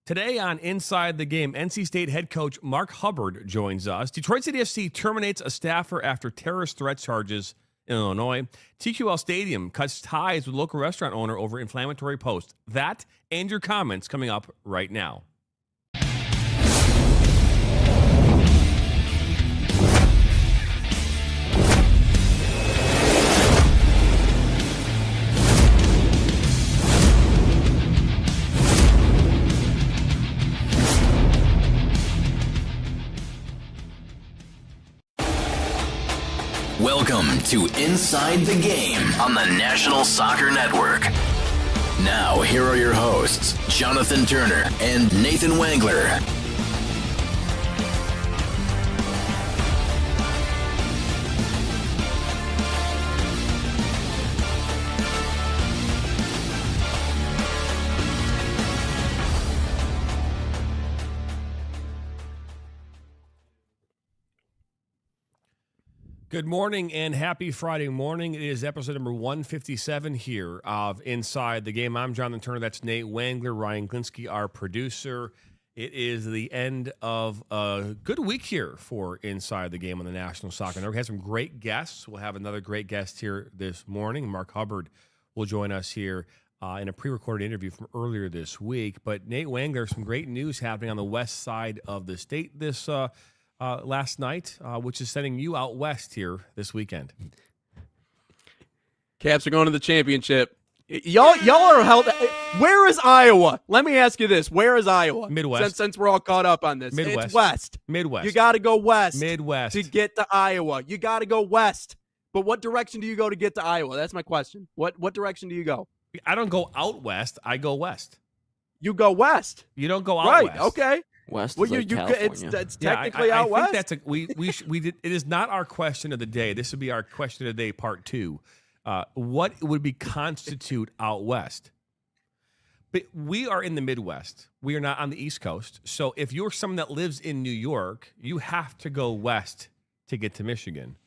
Today on Inside the Game, NC State head coach Mark Hubbard joins us. Detroit City FC terminates a staffer after terrorist threat charges in Illinois. TQL Stadium cuts ties with local restaurant owner over inflammatory post. That and your comments coming up right now. Welcome to Inside the Game on the National Soccer Network. Now, here are your hosts, Jonathan Turner and Nathan Wangler. Good morning and happy Friday morning. It is episode number 157 here of Inside the Game. I'm Jonathan Turner. That's Nate Wangler, Ryan Glinsky, our producer. It is the end of a good week here for Inside the Game on the National Soccer Network. We had some great guests. We'll have another great guest here this morning. Mark Hubbard will join us here in a pre-recorded interview from earlier this week. But Nate Wangler, some great news happening on the west side of the state this last night, which is sending you out west here this weekend. Caps are going to the championship. Y'all are held. Where is Iowa? Let me ask you this: where is Iowa? Midwest. Since we're all caught up on this, Midwest. It's west. Midwest. You got to go west. Midwest to get to Iowa. You got to go west. But what direction do you go to get to Iowa? That's my question. What direction do you go? I don't go out west. I go west. You go west. You don't go out right. west. Okay. West Well, is like California. it's technically out I west. think that's we did. It is not our question of the day. This would be our question of the day, part two. What would be constitute out west? But we are in the Midwest. We are not on the East Coast. So if you're someone that lives in New York, you have to go west to get to Michigan,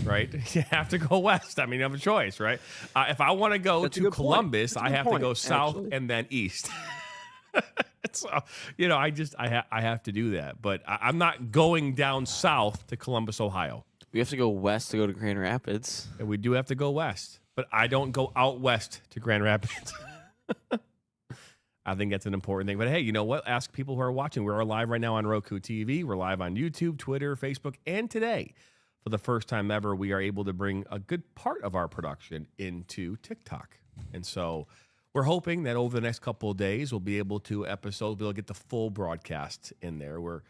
right? You have to go west. I mean, you have a choice, right? If I want to go to Columbus, I have to go south and then east. So, I have to do that. But I'm not going down south to Columbus, Ohio. We have to go west to go to Grand Rapids. And we do have to go west. But I don't go out west to Grand Rapids. I think that's an important thing. But hey, you know what? Ask people who are watching. We're live right now on Roku TV. We're live on YouTube, Twitter, Facebook. And today, for the first time ever, we are able to bring a good part of our production into TikTok. And so we're hoping that over the next couple of days, we'll be able to get the full broadcast in there where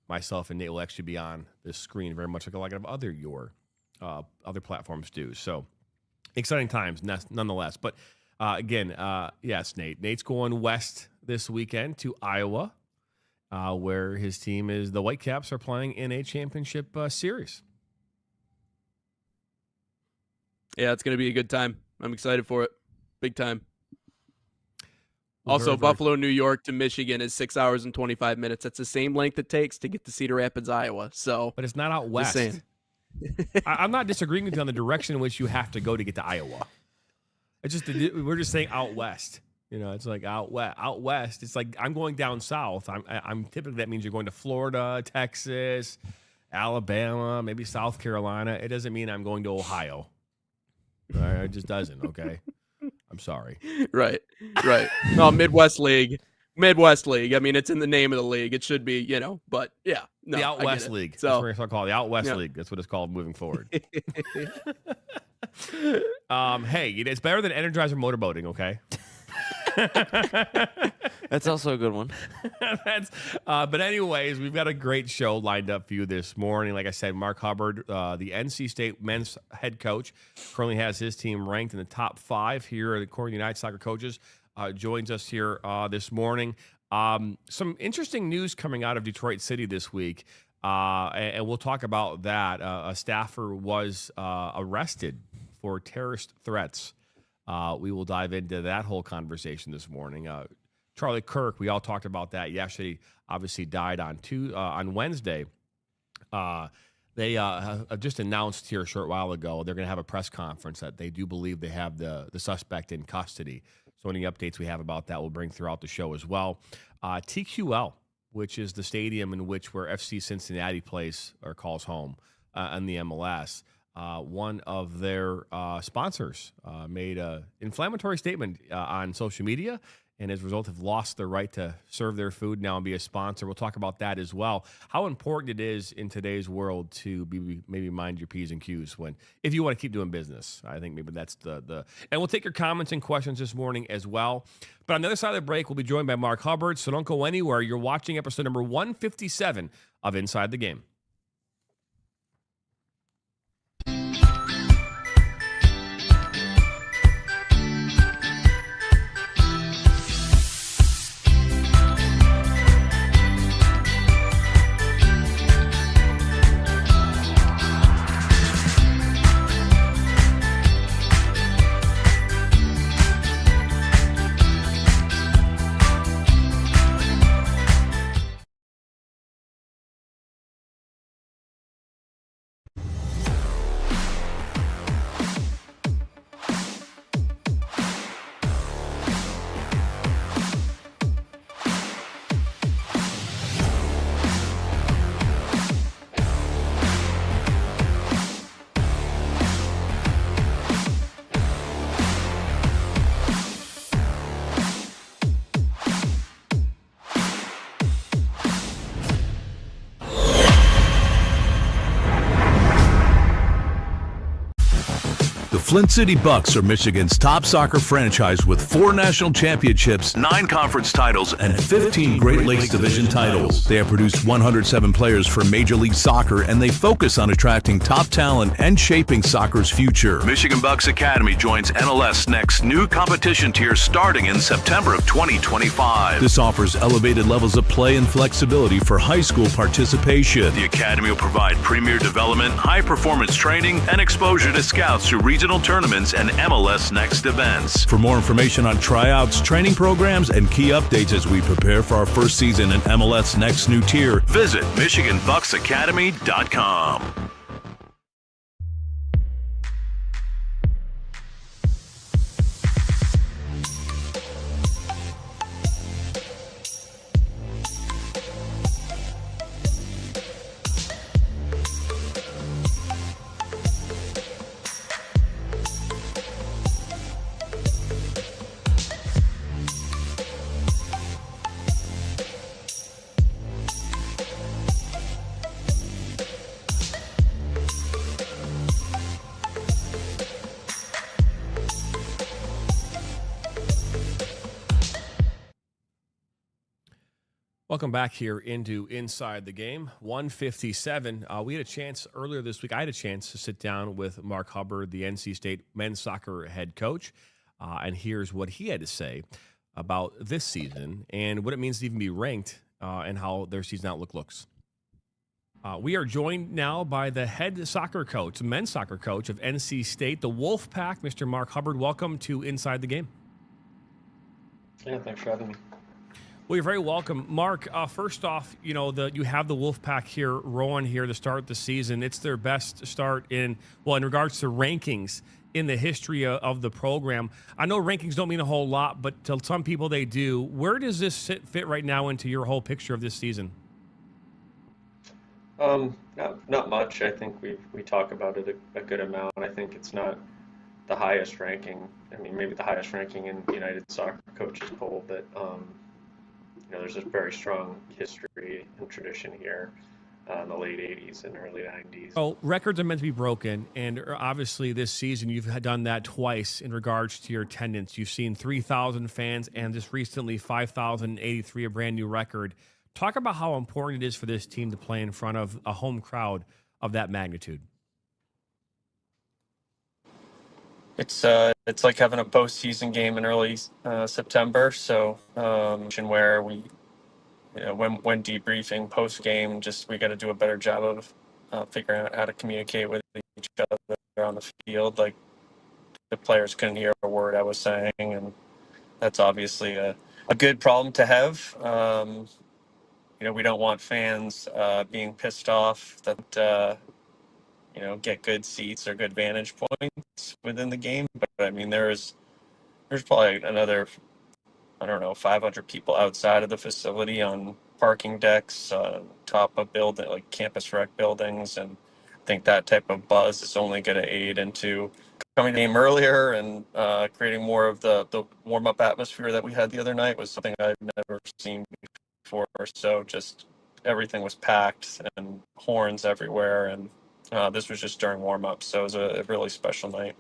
myself and Nate will actually be on this screen very much like a lot of other platforms do. So exciting times nonetheless. But again, yes, Nate. Nate's going west this weekend to Iowa, where his team is the Whitecaps are playing in a championship series. Yeah, it's going to be a good time. I'm excited for it. Big time. Also, Very, Buffalo, New York to Michigan is 6 hours and 25 minutes. That's the same length it takes to get to Cedar Rapids, Iowa. So, but it's not out west. I'm not disagreeing with you on the direction in which you have to go to get to Iowa. It's just we're just saying out west. You know, it's like out west. It's like I'm going down south. I'm typically that means you're going to Florida, Texas, Alabama, maybe South Carolina. It doesn't mean I'm going to Ohio. It just doesn't. Okay. I'm sorry. Right. No, Midwest League. I mean, it's in the name of the league. It should be, but yeah. No, the Out West League. So, that's what it's called. The Out West League. That's what it's called moving forward. Hey, it's better than Energizer motorboating, okay? That's also a good one. But anyways, we've got a great show lined up for you this morning. Like I said, Mark Hubbard, the NC State men's head coach, currently has his team ranked in the top 5 here at the Corning United Soccer Coaches, joins us here this morning. Some interesting news coming out of Detroit City this week, and we'll talk about that. A staffer was arrested for terrorist threats. We will dive into that whole conversation this morning. Charlie Kirk, we all talked about that yesterday, obviously died on Wednesday. They have just announced here a short while ago they're going to have a press conference that they do believe they have the suspect in custody. So So any updates we have about that we'll bring throughout the show as well. TQL, which is the stadium in which where FC Cincinnati plays or calls home in the MLS. One of their sponsors made an inflammatory statement on social media, and as a result have lost their right to serve their food now and be a sponsor. We'll talk about that as well. How important it is in today's world to be maybe mind your P's and Q's if you want to keep doing business. I think maybe that's the and we'll take your comments and questions this morning as well. But on the other side of the break, we'll be joined by Mark Hubbard. So don't go anywhere. You're watching episode number 157 of Inside the Game. The Flint City Bucks are Michigan's top soccer franchise with 4 national championships, 9 conference titles, and 15 Great Lakes Division titles. They have produced 107 players for Major League Soccer, and they focus on attracting top talent and shaping soccer's future. Michigan Bucks Academy joins NLS Next new competition tier starting in September of 2025. This offers elevated levels of play and flexibility for high school participation. The Academy will provide premier development, high-performance training, and exposure to scouts through regional tournaments and MLS Next events. For more information on tryouts, training programs, and key updates as we prepare for our first season in MLS Next new tier, visit MichiganBucksAcademy.com. Welcome back here into Inside the Game, 157. We had a chance earlier this week. I had a chance to sit down with Mark Hubbard, the NC State men's soccer head coach, and here's what he had to say about this season and what it means to even be ranked and how their season outlook looks. We are joined now by the head soccer coach, men's soccer coach of NC State, the Wolfpack, Mr. Mark Hubbard. Welcome to Inside the Game. Yeah, thanks for having me. Well, you're very welcome. Mark, first off, you have the Wolfpack here rolling here to start the season. It's their best start in regards to rankings in the history of the program. I know rankings don't mean a whole lot, but to some people they do. Where does this fit right now into your whole picture of this season? Not much. I think we talk about it a good amount. I think it's not the highest ranking. I mean, maybe the highest ranking in the United Soccer Coaches poll, but there's a very strong history and tradition here in the late 80s and early 90s. Oh, records are meant to be broken, and obviously this season you've done that twice in regards to your attendance. You've seen 3,000 fans and just recently 5,083, a brand new record. Talk about how important it is for this team to play in front of a home crowd of that magnitude. It's like having a postseason game in early September. So where we, when debriefing post game, we got to do a better job of figuring out how to communicate with each other on the field. Like the players couldn't hear a word I was saying, and that's obviously a good problem to have. We don't want fans being pissed off that get good seats or good vantage points within the game. But I mean, there's there's probably another, I don't know, 500 people outside of the facility on parking decks, top of building like campus rec buildings, and I think that type of buzz is only going to aid into coming to the game earlier and creating more of the warm up atmosphere that we had the other night. Was something I've never seen before. So just everything was packed and horns everywhere, and this was just during warm up, so it was a really special night.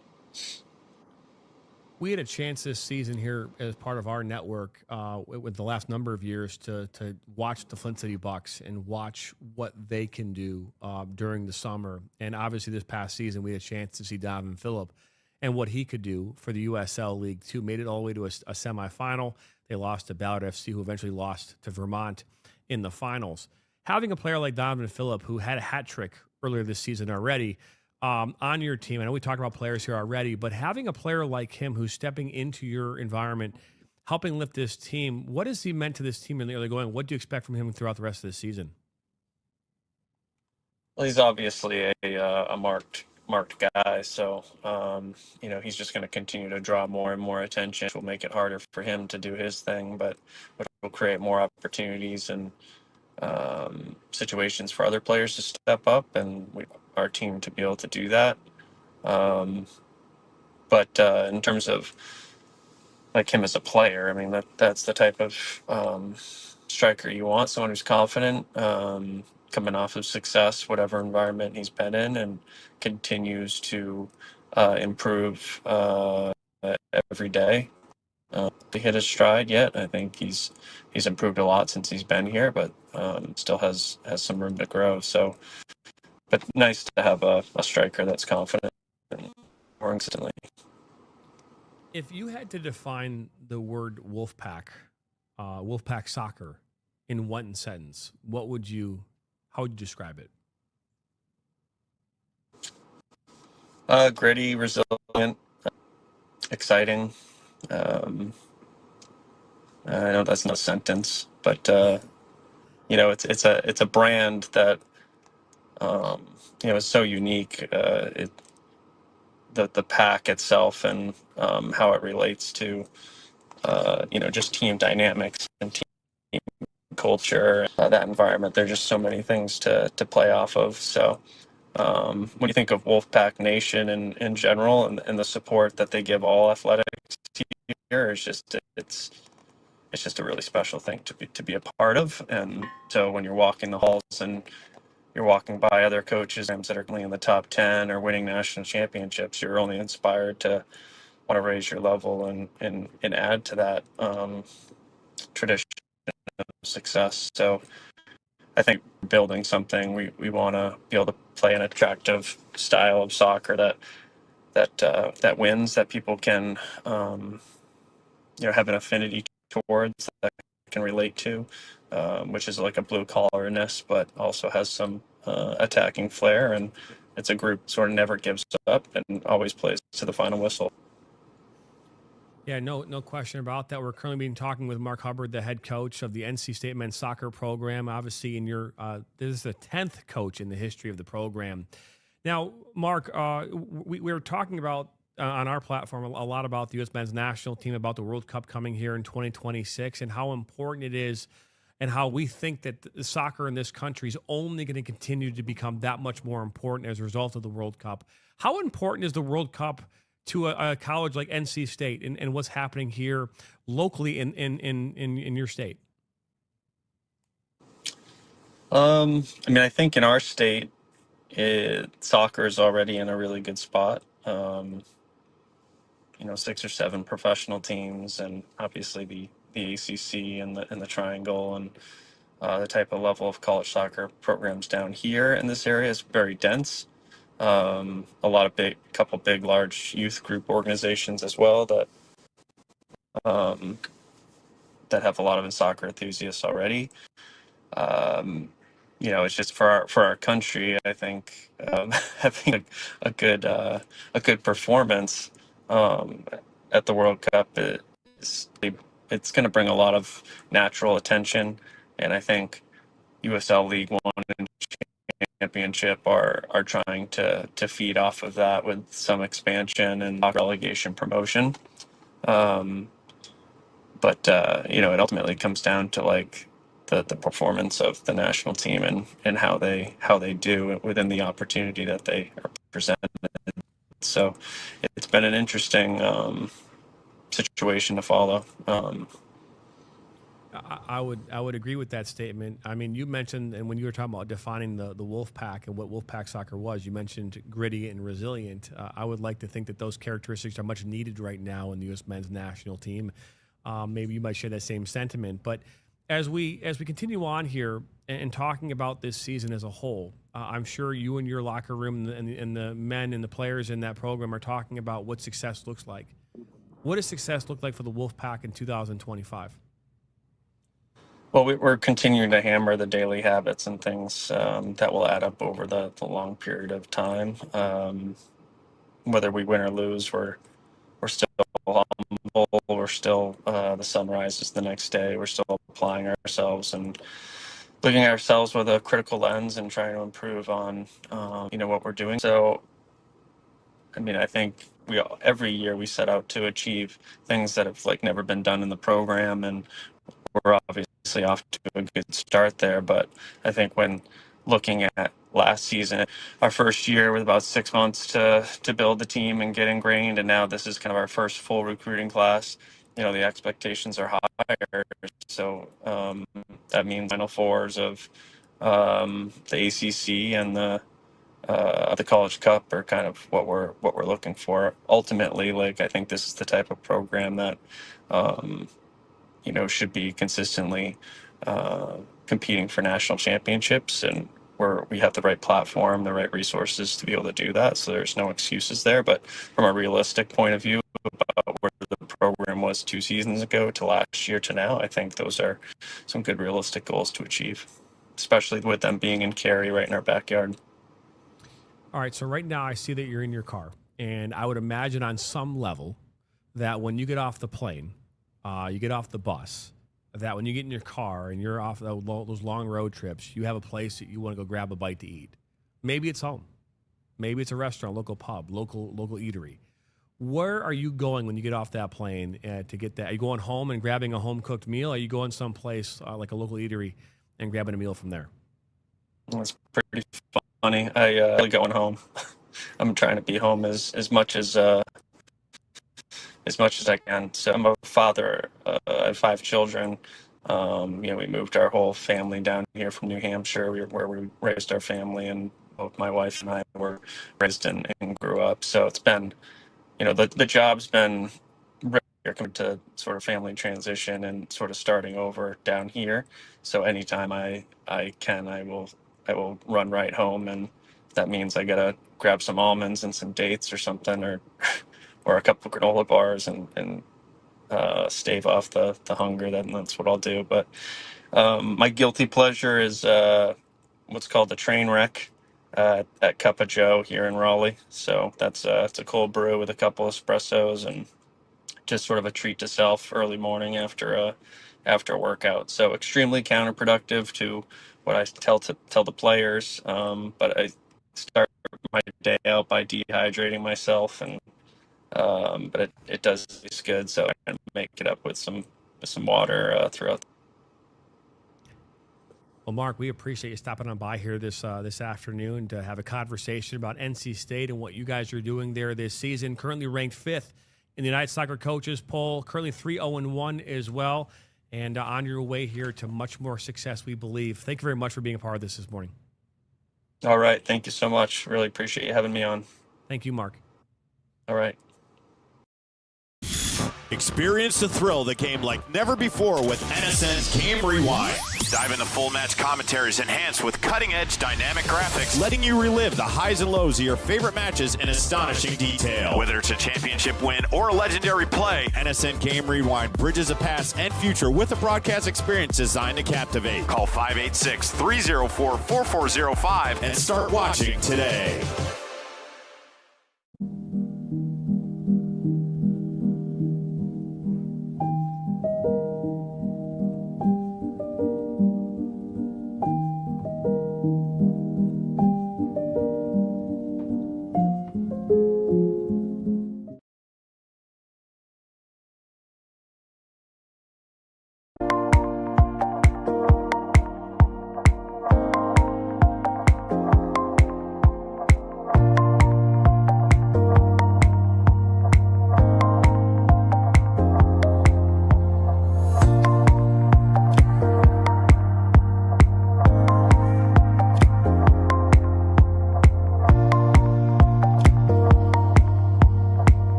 We had a chance this season here as part of our network with the last number of years to watch the Flint City Bucks and watch what they can do during the summer. And obviously this past season, we had a chance to see Donovan Phillip and what he could do for the USL League Two. Made it all the way to a semifinal. They lost to Ballard FC, who eventually lost to Vermont in the finals. Having a player like Donovan Phillip, who had a hat trick earlier this season already, on your team. I know we talked about players here already, but having a player like him who's stepping into your environment, helping lift this team, what has he meant to this team in the early going? What do you expect from him throughout the rest of the season? Well, he's obviously a marked guy, so he's just going to continue to draw more and more attention, which will make it harder for him to do his thing, but which will create more opportunities and situations for other players to step up, and our team to be able to do that. But in terms of like him as a player, I mean that's the type of striker you want, someone who's confident, coming off of success, whatever environment he's been in, and continues to improve every day. To hit his stride yet. I think he's improved a lot since he's been here, but still has some room to grow. So, but nice to have a striker that's confident and more instantly. If you had to define the word Wolfpack soccer in one sentence, how would you describe it? Gritty, resilient, exciting. I know that's no sentence, but it's a brand that is so unique. The pack itself and how it relates to just team dynamics and team culture, that environment. There's just so many things to play off of. So when you think of Wolfpack Nation in general and the support that they give all athletics here, it's just a really special thing to be a part of. And so when you're walking the halls and you're walking by other coaches that are currently in the top 10 or winning national championships, you're only inspired to want to raise your level and add to that tradition of success. So I think building something, we want to be able to play an attractive style of soccer that wins, that people can have an affinity towards, that can relate to, which is like a blue collarness, but also has some attacking flair. And it's a group sort of never gives up and always plays to the final whistle. Yeah, no question about that. We're currently being talking with Mark Hubbard, the head coach of the NC State men's soccer program. Obviously, this is the 10th coach in the history of the program. Now, Mark, we were talking about on our platform a lot about the U.S. men's national team, about the World Cup coming here in 2026, and how important it is, and how we think that the soccer in this country is only going to continue to become that much more important as a result of the World Cup. How important is the World Cup to a college like NC State and what's happening here locally in your state? I think in our state, soccer is already in a really good spot. 6 or 7 professional teams, and obviously the ACC and the Triangle, and the type of level of college soccer programs down here in this area is very dense. A lot of large youth group organizations as well that have a lot of soccer enthusiasts already. It's just for our country. I think having a good performance at the World Cup it's going to bring a lot of natural attention, and I think USL League One and Championship are trying to feed off of that with some expansion and relegation promotion. Um, but it ultimately comes down to like the performance of the national team and how they do within the opportunity that they are presented. So it's been an interesting situation to follow. I would agree with that statement. I mean, you mentioned, and when you were talking about defining the Wolfpack and what Wolfpack soccer was, you mentioned gritty and resilient. I would like to think that those characteristics are much needed right now in the U.S. men's national team. Maybe you might share that same sentiment. But as we continue on here and talking about this season as a whole, I'm sure you and your locker room and the men and the players in that program are talking about what success looks like. What does success look like for the Wolfpack in 2025? Well, we're continuing to hammer the daily habits and things that will add up over the long period of time. Whether we win or lose, we're still humble. We're still the sun rises the next day. We're still applying ourselves and looking at ourselves with a critical lens and trying to improve on what we're doing. So, I mean, I think every year we set out to achieve things that have like never been done in the program, and we're obviously off to a good start there. But I think when looking at last season, our first year with about 6 months to build the team and get ingrained, and now this is kind of our first full recruiting class. The expectations are higher, so that means Final Fours of the ACC and the College Cup are kind of what we're looking for. Ultimately, like I think this is the type of program that should be consistently competing for national championships, and we have the right platform, the right resources to be able to do that. So there's no excuses there. But from a realistic point of view about where the program was 2 seasons ago to last year to now, I think those are some good realistic goals to achieve, especially with them being in Cary right in our backyard. All right, so right now I see that you're in your car, and I would imagine on some level that when you get off the plane, you get off the bus, that when you get in your car and you're off those long road trips, you have a place that you want to go grab a bite to eat. Maybe it's home. Maybe it's a restaurant, local pub, local eatery. Where are you going when you get off that plane to get that? Are you going home and grabbing a home-cooked meal? Or are you going someplace like a local eatery and grabbing a meal from there? That's pretty funny. I like going home. I'm trying to be home as much as I can. So I'm a father. I have 5 children. We moved our whole family down here from New Hampshire, where we raised our family, and both my wife and I were raised and grew up. So it's been, the job's been very coming to sort of family transition and sort of starting over down here. So anytime I can, I will run right home, and that means I gotta grab some almonds and some dates or something, or a couple of granola bars and stave off the hunger. That's what I'll do. But my guilty pleasure is what's called the train wreck at Cup of Joe here in Raleigh. So it's a cold brew with a couple espressos and just sort of a treat to self early morning after a workout. So extremely counterproductive to what I tell the players. But I start my day out by dehydrating myself, and but it does taste good, so I can make it up with some water throughout. Well, Mark, we appreciate you stopping on by here this afternoon to have a conversation about NC State and what you guys are doing there this season. Currently ranked 5th in the United Soccer Coaches poll, currently 3-0-1 as well, and on your way here to much more success, we believe. Thank you very much for being a part of this morning. All right. Thank you so much. Really appreciate you having me on. Thank you, Mark. All right. Experience the thrill of the game like never before with NSN's Game Rewind. Dive into full match commentaries enhanced with cutting-edge dynamic graphics, letting you relive the highs and lows of your favorite matches in astonishing detail. Whether it's a championship win or a legendary play, NSN Game Rewind bridges the past and future with a broadcast experience designed to captivate. Call 586-304-4405 and start watching today.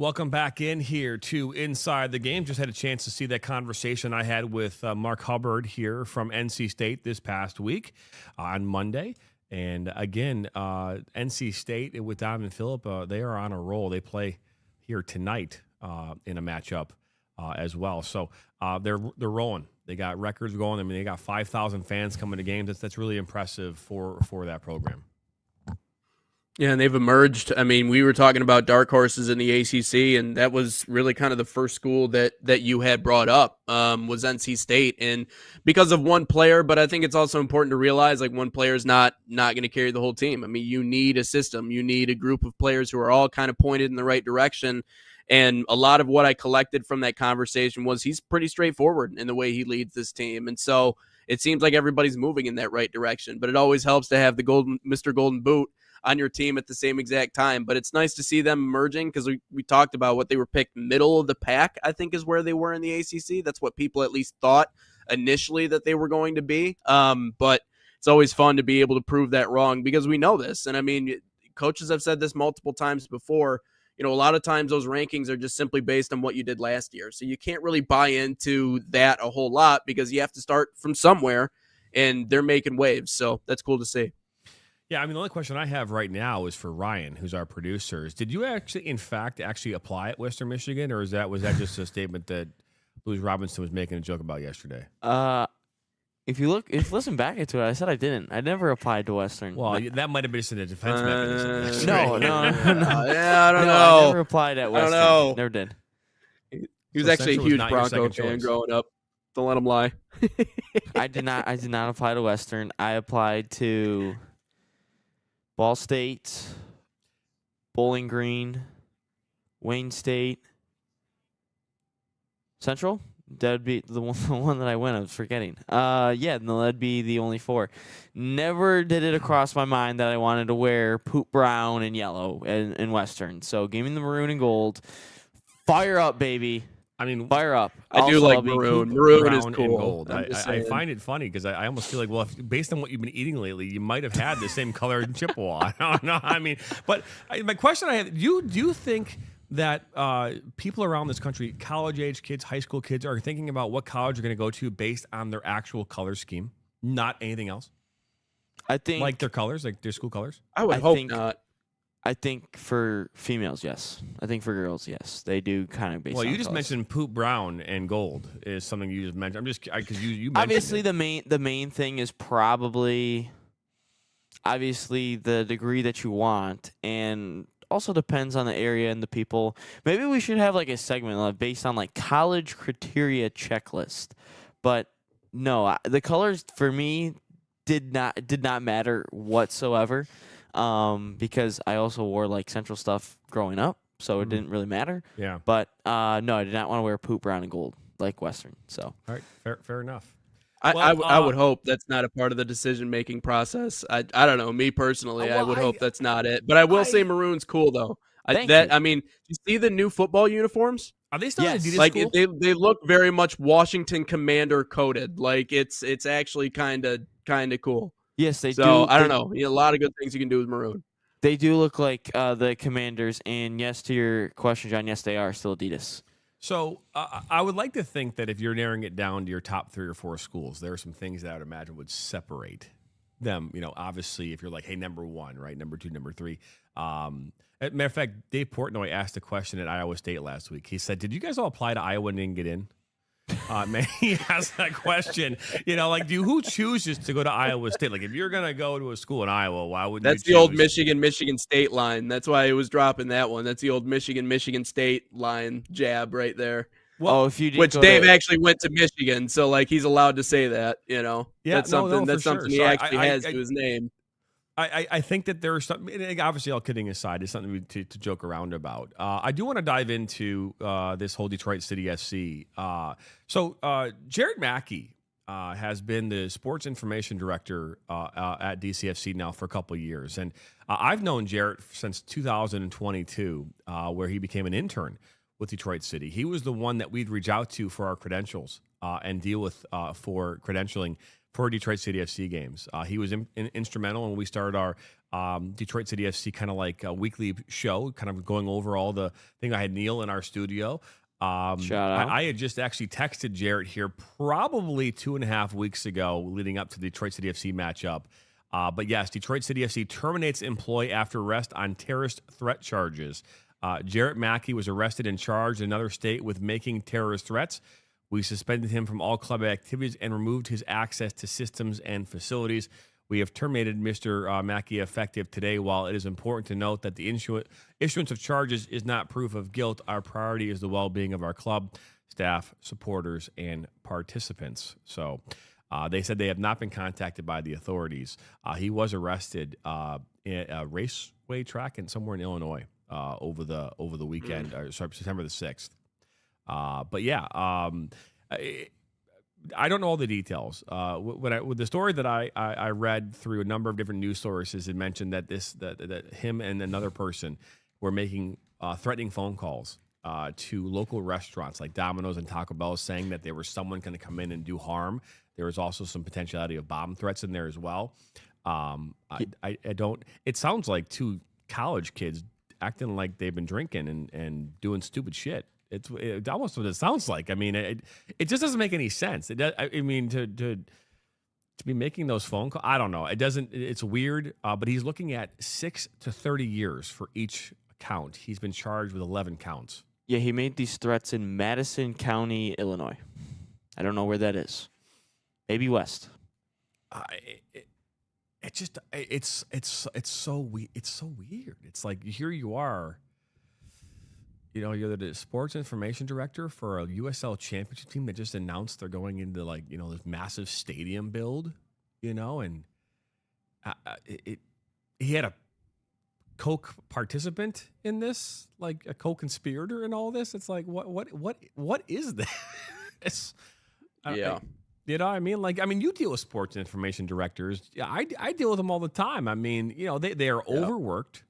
Welcome back in here to Inside the Game. Just had a chance to see that conversation I had with Mark Hubbard here from NC State this past week on Monday. And again, NC State with Donovan Phillip, they are on a roll. They play here tonight in a matchup as well. So they're rolling. They got records going. I mean, they got 5,000 fans coming to games. That's really impressive for that program. Yeah, and they've emerged. I mean, we were talking about dark horses in the ACC, and that was really kind of the first school that you had brought up was NC State, and because of one player. But I think it's also important to realize, like, one player is not going to carry the whole team. I mean, you need a system. You need a group of players who are all kind of pointed in the right direction. And a lot of what I collected from that conversation was he's pretty straightforward in the way he leads this team, and so it seems like everybody's moving in that right direction. But it always helps to have the Mr. Golden Boot on your team at the same exact time. But it's nice to see them emerging because we talked about what they were picked middle of the pack, I think is where they were in the ACC. That's what people at least thought initially that they were going to be. But it's always fun to be able to prove that wrong because we know this. And I mean, coaches have said this multiple times before. You know, a lot of times those rankings are just simply based on what you did last year. So you can't really buy into that a whole lot because you have to start from somewhere, and they're making waves. So that's cool to see. Yeah, I mean, the only question I have right now is for Ryan, who's our producer. Did you actually apply at Western Michigan, or was that just a statement that Louis Robinson was making a joke about yesterday? If you listen back into it, I said I didn't. I never applied to Western. Well, that might have been just a defense mechanism. No. Yeah, I don't know. I never applied at Western. I don't know. Never did. He was actually a huge Bronco fan growing up. Don't let him lie. I did not apply to Western. I applied to Ball State, Bowling Green, Wayne State, Central. That'd be the one that I went. I was forgetting. No, that'd be the only four. Never did it across my mind that I wanted to wear poop brown and yellow in Western. So give me the maroon and gold. Fire up, baby. I mean, fire up. I do like maroon. Maroon is cool. Gold. I find it funny because I almost feel like, well, based on what you've been eating lately, you might have had the same color in Chippewa. I don't know. I mean, but my question I have, do you think that people around this country, college-age kids, high school kids, are thinking about what college they're going to go to based on their actual color scheme, not anything else? I think like their colors, like their school colors. I would hope not. I think for females, yes. I think for girls, yes. They do kind of based on you just colors. mentioned poop brown and gold is something you just mentioned. I'm just because you mentioned obviously it. the main thing is probably obviously the degree that you want, and also depends on the area and the people. Maybe we should have like a segment based on like college criteria checklist. But no, the colors for me did not matter whatsoever. Because I also wore like Central stuff growing up, so it didn't really matter. Yeah. But no, I did not want to wear poop brown and gold like Western. So all right, fair enough. I would hope that's not a part of the decision-making process. I don't know. Me personally, I would hope that's not it. But I will say maroon's cool, though. I mean, you see the new football uniforms? Are they still Adidas like school? They look very much Washington Commander coded. Like it's actually kind of cool. Yes, they do. So I don't know. A lot of good things you can do with maroon. They do look like the Commanders. And yes, to your question, John, yes, they are still Adidas. So I would like to think that if you're narrowing it down to your top 3 or 4 schools, there are some things that I would imagine would separate them. You know, obviously, if you're like, hey, number 1, right, number 2, number 3. As a matter of fact, Dave Portnoy asked a question at Iowa State last week. He said, "Did you guys all apply to Iowa and didn't get in?" Man, he asked that question. You know, like, who chooses to go to Iowa State? Like, if you're gonna go to a school in Iowa, why wouldn't That's you the old choose? Michigan State line. That's why he was dropping that one. That's the old Michigan State line jab right there. Well, if you did which Dave actually went to Michigan, so like he's allowed to say that. You know, Yeah, that's something. That's for something sure. he So actually has to his name. I think that there's something, obviously all kidding aside, it's something to joke around about. I do want to dive into this whole Detroit City SC. So Jared Mackey has been the sports information director at DCFC now for a couple of years. And I've known Jared since 2022, where he became an intern with Detroit City. He was the one that we'd reach out to for our credentials and deal with for credentialing for Detroit City FC games. He was instrumental when we started our Detroit City FC kind of like a weekly show, kind of going over all the thing. I had Neil in our studio. Shout out. I had just actually texted Jarrett here probably 2.5 weeks ago leading up to the Detroit City FC matchup. But yes, Detroit City FC terminates employee after arrest on terrorist threat charges. Jarrett Mackey was arrested and charged in another state with making terrorist threats. We suspended him from all club activities and removed his access to systems and facilities. We have terminated Mr. Mackey effective today. While it is important to note that the issuance of charges is not proof of guilt, our priority is the well-being of our club, staff, supporters, and participants. So they said they have not been contacted by the authorities. He was arrested at a raceway track somewhere in Illinois over the weekend, September the 6th. But yeah, I don't know all the details. With the story that I read through a number of different news sources, it mentioned that that him and another person were making threatening phone calls to local restaurants like Domino's and Taco Bell, saying that there was someone going to come in and do harm. There was also some potentiality of bomb threats in there as well. I don't. It sounds like two college kids acting like they've been drinking and doing stupid shit. It's almost what it sounds like. I mean, it just doesn't make any sense. It does, I mean, to be making those phone calls, I don't know. It doesn't. It's weird. But he's looking at 6 to 30 years for each count. He's been charged with 11 counts. Yeah, he made these threats in Madison County, Illinois. I don't know where that is. Maybe west. It's so weird. It's like here you are. You know, you're the sports information director for a USL championship team that just announced they're going into this massive stadium build, and he had a Coke participant in this, like a co-conspirator in all this. It's like, what is this? Yeah. I mean, you deal with sports information directors. Yeah, I deal with them all the time. I mean, they are overworked.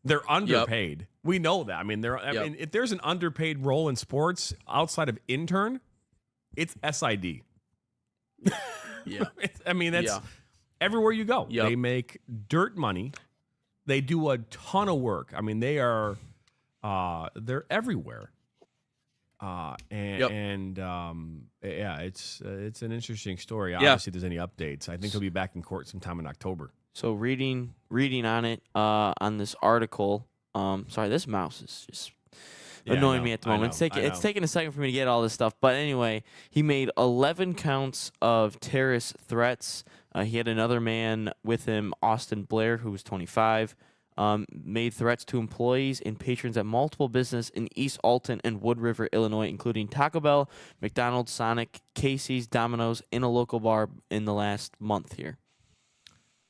They're underpaid. Yep. We know that. I mean, I mean, if there's an underpaid role in sports outside of intern, it's SID. Yeah. That's everywhere you go. Yep. They make dirt money. They do a ton of work. I mean, they're everywhere. It's an interesting story. Obviously, if there's any updates, I think he'll be back in court sometime in October. So reading on it on this article. Sorry, this mouse is just annoying me at the moment. It's taking a second for me to get all this stuff. But anyway, he made 11 counts of terrorist threats. He had another man with him, Austin Blair, who was 25. Made threats to employees and patrons at multiple businesses in East Alton and Wood River, Illinois, including Taco Bell, McDonald's, Sonic, Casey's, Domino's, and a local bar in the last month here.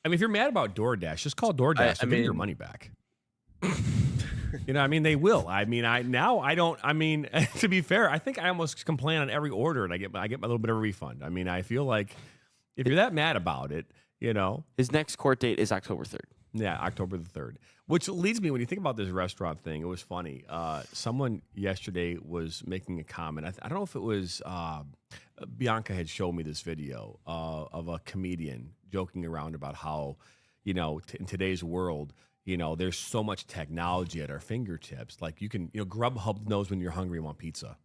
I mean, if you're mad about DoorDash, just call DoorDash and give your money back. They will. I mean, to be fair, I think I almost complain on every order and I get my little bit of a refund. I mean, I feel like if you're that mad about it, His next court date is October 3rd. Yeah, October the 3rd. Which leads me, when you think about this restaurant thing, it was funny. Someone yesterday was making a comment. I don't know if it was Bianca had shown me this video of a comedian joking around about how, in today's world, there's so much technology at our fingertips. Like you can, Grubhub knows when you're hungry and want pizza.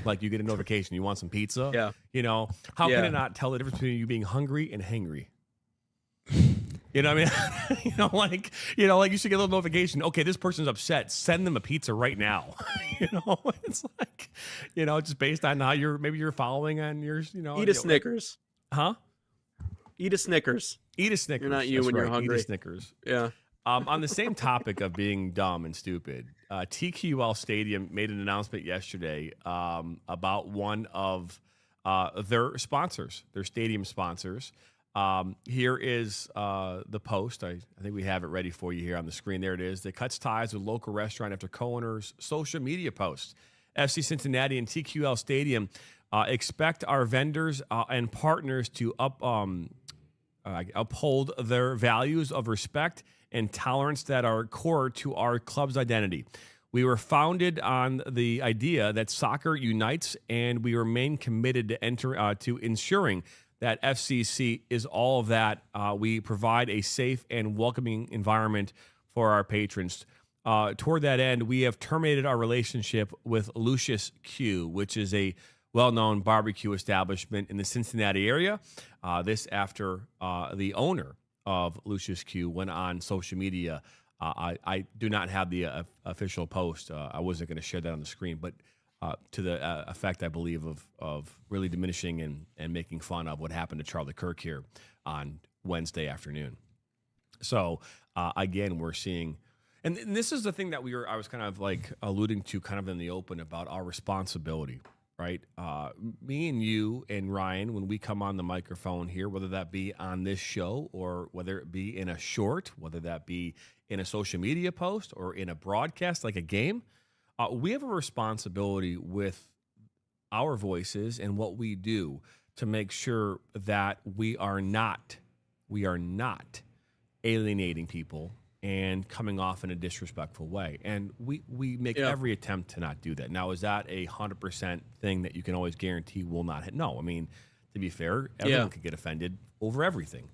Like you get a notification, you want some pizza? Yeah. How can it not tell the difference between you being hungry and hangry? You know what I mean? Like you should get a little notification. Okay, this person's upset. Send them a pizza right now. It's like, just based on how you're following on your, Eat a Snickers. Huh? Eat a Snickers. Eat a Snickers. You're not you when you're hungry. Eat a Snickers. Yeah. On the same topic of being dumb and stupid, TQL Stadium made an announcement yesterday about one of their sponsors, their stadium sponsors. Here is the post. I think we have it ready for you here on the screen. There it is. That cuts ties with local restaurant after co-owner's social media post. FC Cincinnati and TQL Stadium expect our vendors and partners to uphold their values of respect and tolerance that are core to our club's identity. We were founded on the idea that soccer unites, and we remain committed to ensuring that FCC is all of that. We provide a safe and welcoming environment for our patrons. Toward that end, we have terminated our relationship with Lucius Q, which is a well-known barbecue establishment in the Cincinnati area. This after the owner of Lucius Q went on social media. I do not have the official post. I wasn't going to share that on the screen, but to the effect, I believe, of really diminishing and making fun of what happened to Charlie Kirk here on Wednesday afternoon. So again, we're seeing, and this is the thing that I was kind of like alluding to kind of in the open about our responsibility, right? Me and you and Ryan, when we come on the microphone here, whether that be on this show or whether it be in a short, whether that be in a social media post or in a broadcast like a game, we have a responsibility with our voices and what we do to make sure that we are not alienating people and coming off in a disrespectful way. And we make every attempt to not do that. Now, is that a 100% thing that you can always guarantee will not hit? No. I mean, to be fair, everyone could get offended over everything.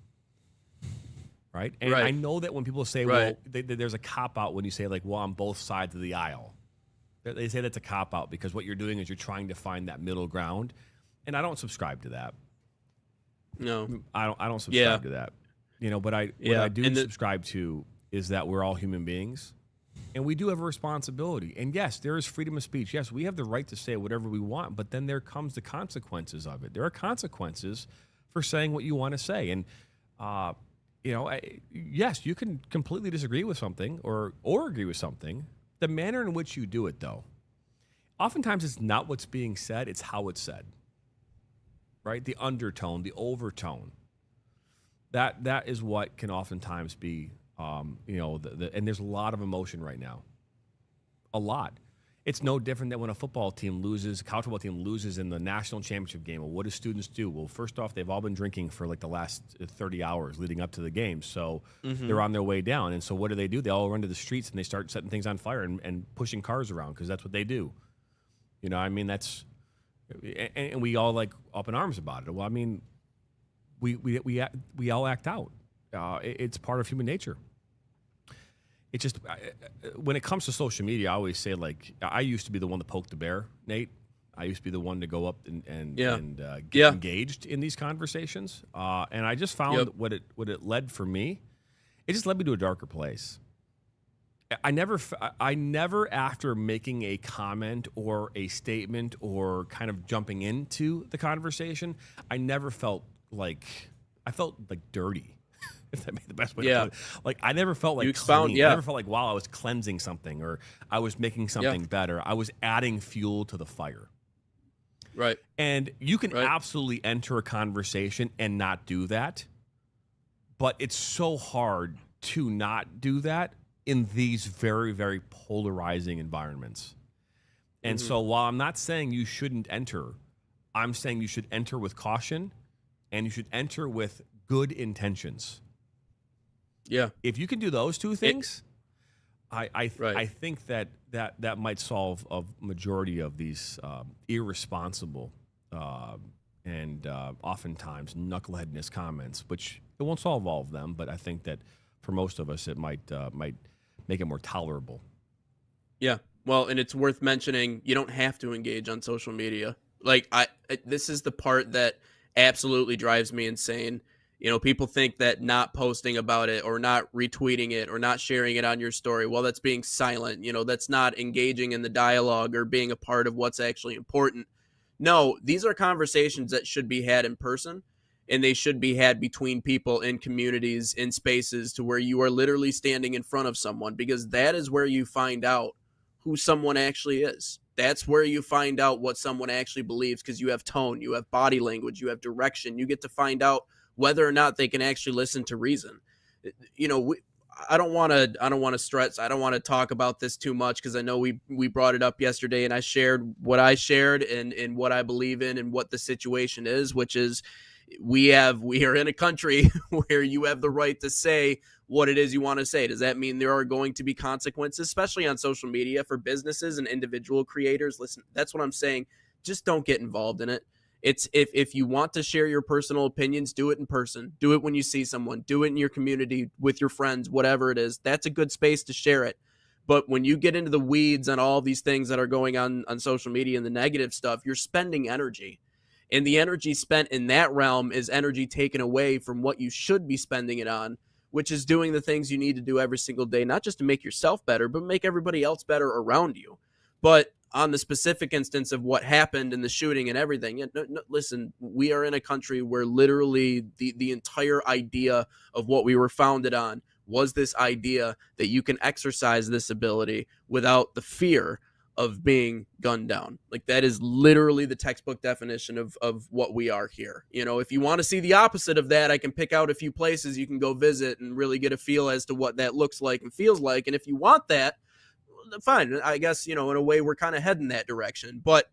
Right? And I know that when people say, well, there's a cop-out when you say, like, well, on both sides of the aisle. They say that's a cop-out because what you're doing is you're trying to find that middle ground. And I don't subscribe to that. No. I don't subscribe to that. You know, but what I do subscribe to is that we're all human beings. And we do have a responsibility. And yes, there is freedom of speech. Yes, we have the right to say whatever we want, but then there comes the consequences of it. There are consequences for saying what you want to say. And, you know, yes, you can completely disagree with something or agree with something. The manner in which you do it, though, oftentimes it's not what's being said, it's how it's said, right? The undertone, the overtone. That is what can oftentimes be, you know, and there's a lot of emotion right now. A lot. It's no different than when a football team loses, a college football team loses in the national championship game. Well, what do students do? Well, first off, they've all been drinking for like the last 30 hours leading up to the game. So they're on their way down. And so what do? They all run to the streets and they start setting things on fire and pushing cars around because that's what they do. You know, I mean, and we all like up in arms about it. Well, I mean, we all act out. It's part of human nature. It just, when it comes to social media, I always say, like, I used to be the one to poke the bear, Nate. I used to be the one to go up and get engaged in these conversations. And I just found what it led for me, it just led me to a darker place. I never, after making a comment or a statement or kind of jumping into the conversation, I felt like dirty. If that made the best way to put it. Like, I never felt like clean. I never felt like, wow, I was cleansing something or I was making something better. I was adding fuel to the fire. Right. And you can absolutely enter a conversation and not do that. But it's so hard to not do that in these very, very polarizing environments. And so while I'm not saying you shouldn't enter, I'm saying you should enter with caution and you should enter with good intentions. Yeah. If you can do those two things, I think that might solve a majority of these irresponsible and oftentimes knuckleheadness comments, which it won't solve all of them, but I think that for most of us it might make it more tolerable. Yeah. Well, and it's worth mentioning, you don't have to engage on social media. Like, this is the part that absolutely drives me insane. You know, people think that not posting about it or not retweeting it or not sharing it on your story, well, that's being silent. You know, that's not engaging in the dialogue or being a part of what's actually important. No, these are conversations that should be had in person, and they should be had between people in communities, in spaces to where you are literally standing in front of someone, because that is where you find out who someone actually is. That's where you find out what someone actually believes, because you have tone, you have body language, you have direction. You get to find out whether or not they can actually listen to reason. You know, I don't want to stress. I don't want to talk about this too much because I know we brought it up yesterday, and I shared what I shared and what I believe in and what the situation is, which is, we are in a country where you have the right to say what it is you want to say. Does that mean there are going to be consequences, especially on social media for businesses and individual creators? Listen, that's what I'm saying. Just don't get involved in it. It's if you want to share your personal opinions, do it in person. Do it when you see someone. Do it in your community with your friends, whatever it is. That's a good space to share it. But when you get into the weeds on all these things that are going on social media and the negative stuff, you're spending energy. And the energy spent in that realm is energy taken away from what you should be spending it on, which is doing the things you need to do every single day, not just to make yourself better, but make everybody else better around you. But on the specific instance of what happened in the shooting and everything, listen, we are in a country where literally the entire idea of what we were founded on was this idea that you can exercise this ability without the fear of being gunned down. Like, that is literally the textbook definition of what we are here. You know, if you want to see the opposite of that, I can pick out a few places you can go visit and really get a feel as to what that looks like and feels like. And if you want that, fine. I guess, you know, in a way we're kind of heading that direction. But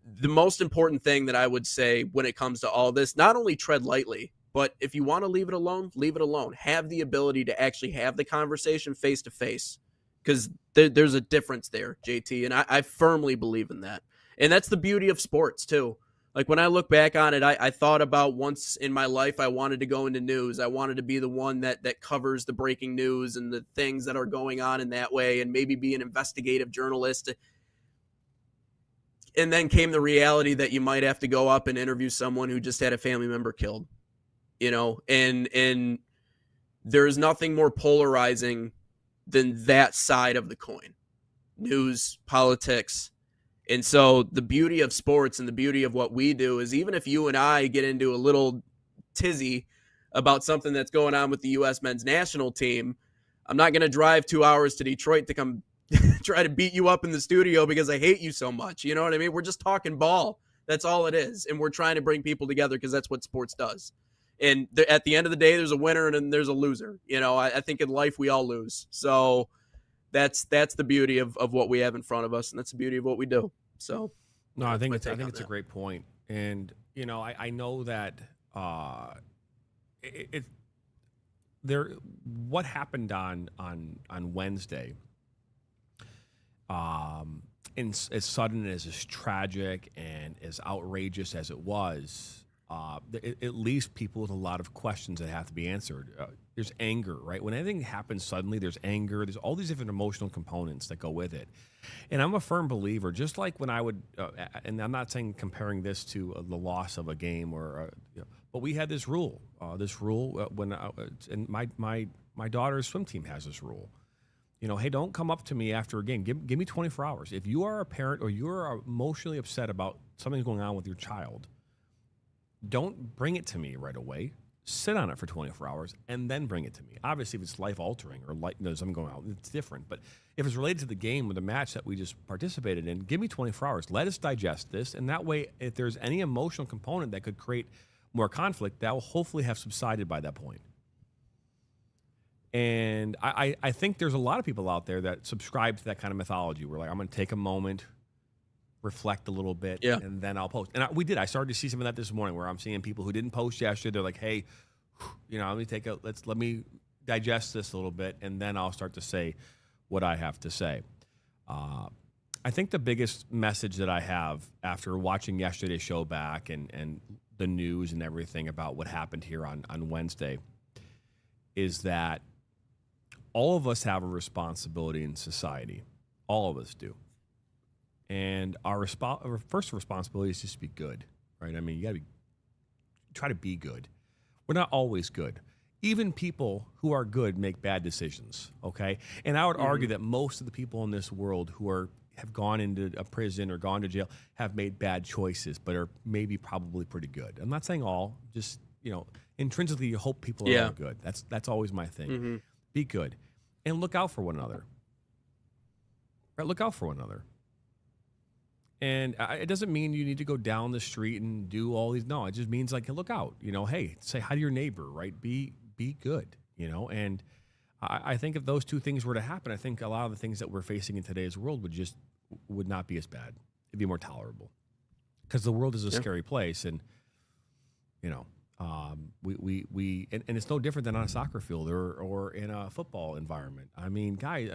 the most important thing that I would say when it comes to all this, not only tread lightly, but if you want to leave it alone, leave it alone. Have the ability to actually have the conversation face to face, because there's a difference there, JT. And I firmly believe in that. And that's the beauty of sports too. Like, when I look back on it, I thought about once in my life I wanted to go into news. I wanted to be the one that covers the breaking news and the things that are going on in that way, and maybe be an investigative journalist. And then came the reality that you might have to go up and interview someone who just had a family member killed, you know, and there's nothing more polarizing than that side of the coin, news, politics. And so the beauty of sports and the beauty of what we do is, even if you and I get into a little tizzy about something that's going on with the U.S. men's national team, I'm not going to drive 2 hours to Detroit to come try to beat you up in the studio because I hate you so much. You know what I mean? We're just talking ball. That's all it is. And we're trying to bring people together because that's what sports does. And at the end of the day, there's a winner and then there's a loser. You know, I think in life we all lose. So that's the beauty of what we have in front of us, and that's the beauty of what we do. So, no, I think it's a great point. And, you know, I know that what happened on Wednesday, and as sudden as tragic and as outrageous as it was, it leaves people with a lot of questions that have to be answered. There's anger, right? When anything happens suddenly, there's anger. There's all these different emotional components that go with it. And I'm a firm believer, just like when I would, and I'm not saying comparing this to the loss of a game but we had this rule. And my daughter's swim team has this rule. You know, hey, don't come up to me after a game. Give me 24 hours. If you are a parent or you're emotionally upset about something going on with your child, don't bring it to me right away. Sit on it for 24 hours and then bring it to me. Obviously, if it's life-altering or something going on, it's different. But if it's related to the game or the match that we just participated in, give me 24 hours. Let us digest this. And that way, if there's any emotional component that could create more conflict, that will hopefully have subsided by that point. And I think there's a lot of people out there that subscribe to that kind of mythology. We're like, I'm going to take a moment, reflect a little bit, and then I'll post. And we did. I started to see some of that this morning, where I'm seeing people who didn't post yesterday. They're like, hey, you know, let me digest this a little bit, and then I'll start to say what I have to say. I think the biggest message that I have after watching yesterday's show back and the news and everything about what happened here on Wednesday is that all of us have a responsibility in society. All of us do. And our first responsibility is just to be good, right? I mean, you got to try to be good. We're not always good. Even people who are good make bad decisions, okay? And I would argue that most of the people in this world who have gone into a prison or gone to jail have made bad choices, but are maybe probably pretty good. I'm not saying all, just, you know, intrinsically you hope people are all good. That's always my thing. Be good. And look out for one another. Right? Look out for one another. And it doesn't mean you need to go down the street and do all these. No, it just means, like, look out. You know, hey, say hi to your neighbor, right? Be good, you know. And I think if those two things were to happen, I think a lot of the things that we're facing in today's world would not be as bad. It'd be more tolerable. Because the world is a scary place. And, And it's no different than on a soccer field or in a football environment. I mean, guys,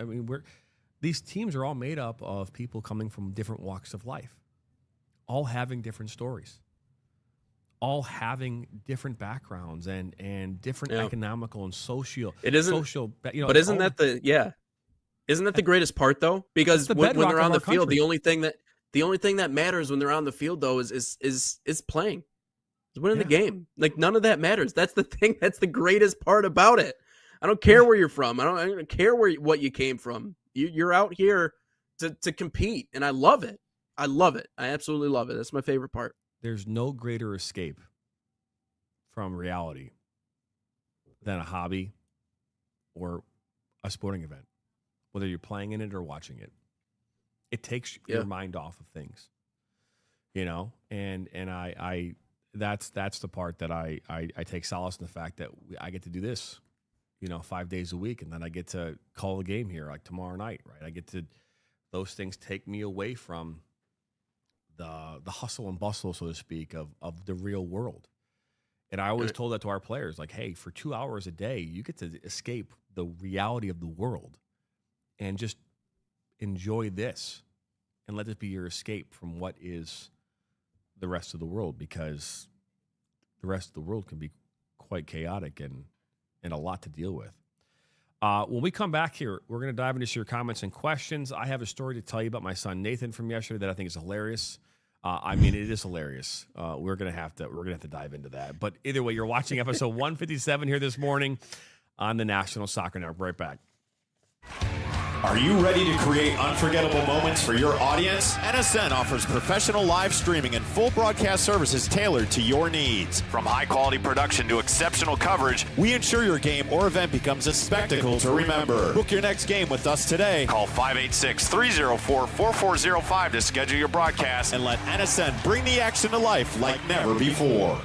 these teams are all made up of people coming from different walks of life, all having different stories, all having different backgrounds and different economical and social. It isn't social, but isn't that the greatest part though? Because when they're on the field, the only thing that matters when they're on the field though is playing. Is winning the game. Like none of that matters. That's the thing. That's the greatest part about it. I don't care where you're from. I don't care what you came from. You're out here to compete, and I love it. I love it. I absolutely love it. That's my favorite part. There's no greater escape from reality than a hobby or a sporting event, whether you're playing in it or watching it. It takes your mind off of things, and I that's the part that I take solace in the fact that I get to do this, 5 days a week, and then I get to call a game here like tomorrow night, right? Those things take me away from the hustle and bustle, so to speak, of the real world. And I always told that to our players, like, hey, for 2 hours a day, you get to escape the reality of the world and just enjoy this and let this be your escape from what is the rest of the world, because the rest of the world can be quite chaotic and a lot to deal with. When we come back here, we're going to dive into your comments and questions. I have a story to tell you about my son Nathan from yesterday that I think is hilarious. It is hilarious. We're gonna have to dive into that. But either way, you're watching episode 157 here this morning on the National Soccer Network. Right back. Are you ready to create unforgettable moments for your audience? NSN offers professional live streaming and full broadcast services tailored to your needs. From high-quality production to exceptional coverage, we ensure your game or event becomes a spectacle to remember. Book your next game with us today. Call 586-304-4405 to schedule your broadcast and let NSN bring the action to life like never before.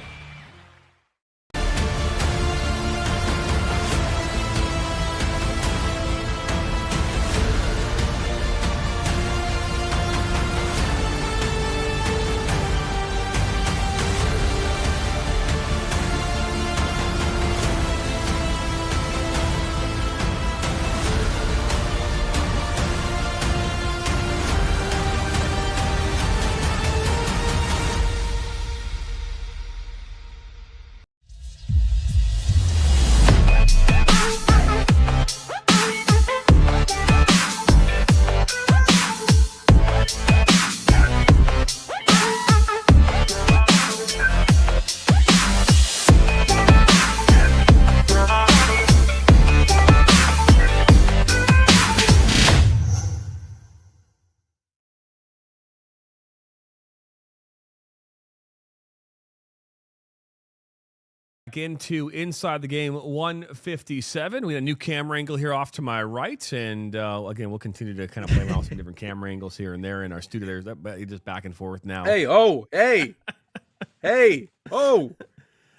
Into Inside the Game 157. We had a new camera angle here off to my right, and again, we'll continue to kind of play around with some different camera angles here and there in our studio. There's that just back and forth now. Hey, I'm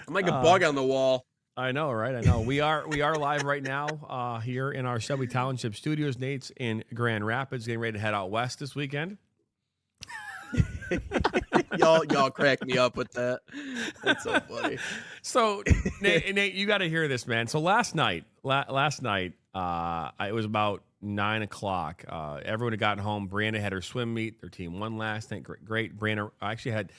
like a bug on the wall. I know, right? I know. We are live right now here in our Shelby Township studios. Nate's in Grand Rapids, getting ready to head out west this weekend. y'all crack me up with that. That's so funny. So Nate, you got to hear this, man. So last night, it was about 9 o'clock. Everyone had gotten home. Brianna had her swim meet. Their team won last night. Great. Brianna I think she had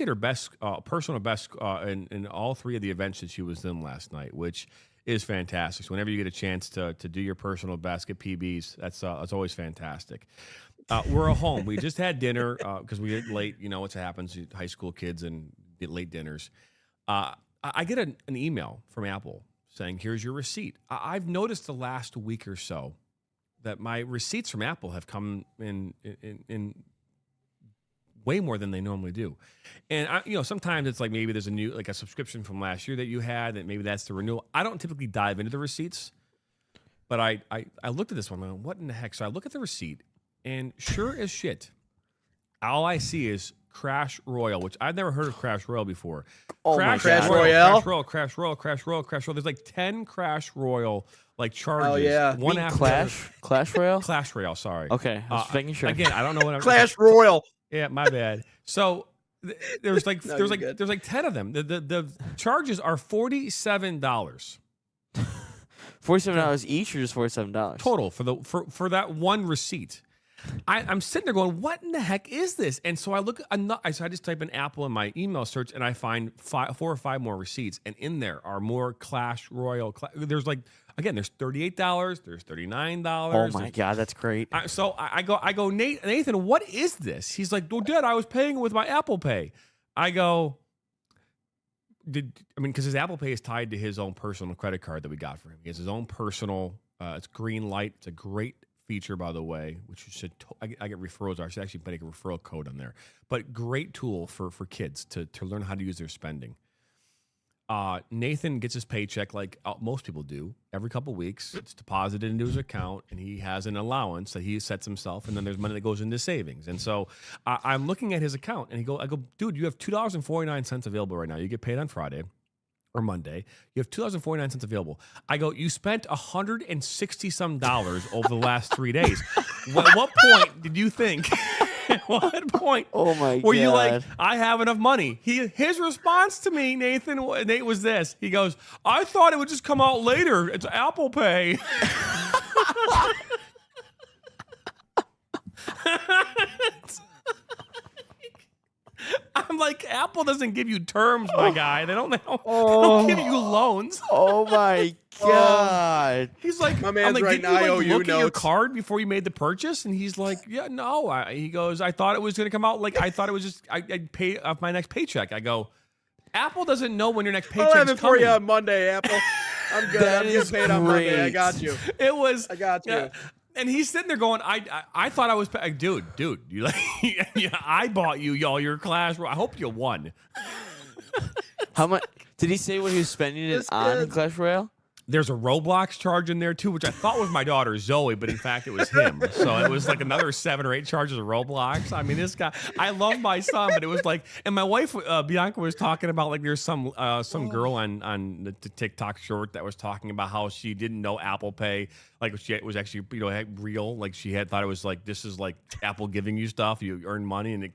her best personal best in all three of the events that she was in last night, which is fantastic. So whenever you get a chance to do your personal best, get PBs, that's always fantastic. We're at home. We just had dinner because we get late. You know what happens, high school kids and get late dinners. I get an email from Apple saying, here's your receipt. I've noticed the last week or so that my receipts from Apple have come in way more than they normally do. And sometimes it's like maybe there's a subscription from last year that you had, that maybe that's the renewal. I don't typically dive into the receipts, but I looked at this one. I'm like, what in the heck? So I look at the receipt, and sure as shit, all I see is Crash Royale, which I've never heard of Crash Royale before. Oh my God. Crash Royale? Crash Royale. There's like 10 Crash Royale charges. Oh yeah. One after Clash Royale? Clash Royale, sorry. Okay, I was making sure. Again, I don't know what I'm Clash Royale. Yeah, my bad. So there's like No, there's you're like good. there's like 10 of them. The charges are $47 $47 each, or just $47 total for that one receipt. I'm sitting there going, what in the heck is this? And so I look, so I just type in Apple in my email search, and I find 4 or 5 more receipts, and in there are more Clash Royale. There's like, again, there's $38, there's $39. Oh my God, that's great. So I go, Nathan, what is this? He's like, well, Dad, I was paying with my Apple Pay. I go, because his Apple Pay is tied to his own personal credit card that we got for him. He has his own personal, it's Green Light. It's a great feature, by the way, which you should, I get referrals. I should actually put a referral code on there. But great tool for kids to learn how to use their spending. Nathan gets his paycheck like most people do every couple of weeks. It's deposited into his account, and he has an allowance that he sets himself, and then there's money that goes into savings. And so I'm looking at his account, and I go, dude, you have $2.49 available right now. You get paid on Friday or Monday. You have $2.49 available. I go, you spent $160-some over the last 3 days. At what point did you think? At what point? Oh my were you like, God. I have enough money? His response to me, Nate, was this. He goes, I thought it would just come out later. It's Apple Pay. I'm like, Apple doesn't give you terms, my guy. They don't give you loans. Oh my God. He's like, My man's I'm like, writing did you IOU look at your notes. card before you made the purchase? And he's like, yeah, no. He goes, I thought it was going to come out. Like, I thought it was just, I'd pay off my next paycheck. I go, Apple doesn't know when your next I'll have paycheck's it for you coming. on Monday, Apple. I'm good. That I'm getting is paid on Monday. I great. got you. It was, I got you. and he's sitting there going, I thought I was, dude, you like, yeah, I bought you all your Clash. I hope you won. How much did he say what he was spending it This on kid. Clash Royale? There's a Roblox charge in there too, which I thought was my daughter Zoe, but in fact it was him. So it was like another 7 or 8 charges of Roblox. I mean, this guy, I love my son, but it was like, and my wife Bianca was talking about like there's some girl on the TikTok short that was talking about how she didn't know Apple Pay, like she was actually real, like she had thought it was like this is like Apple giving you stuff, you earn money,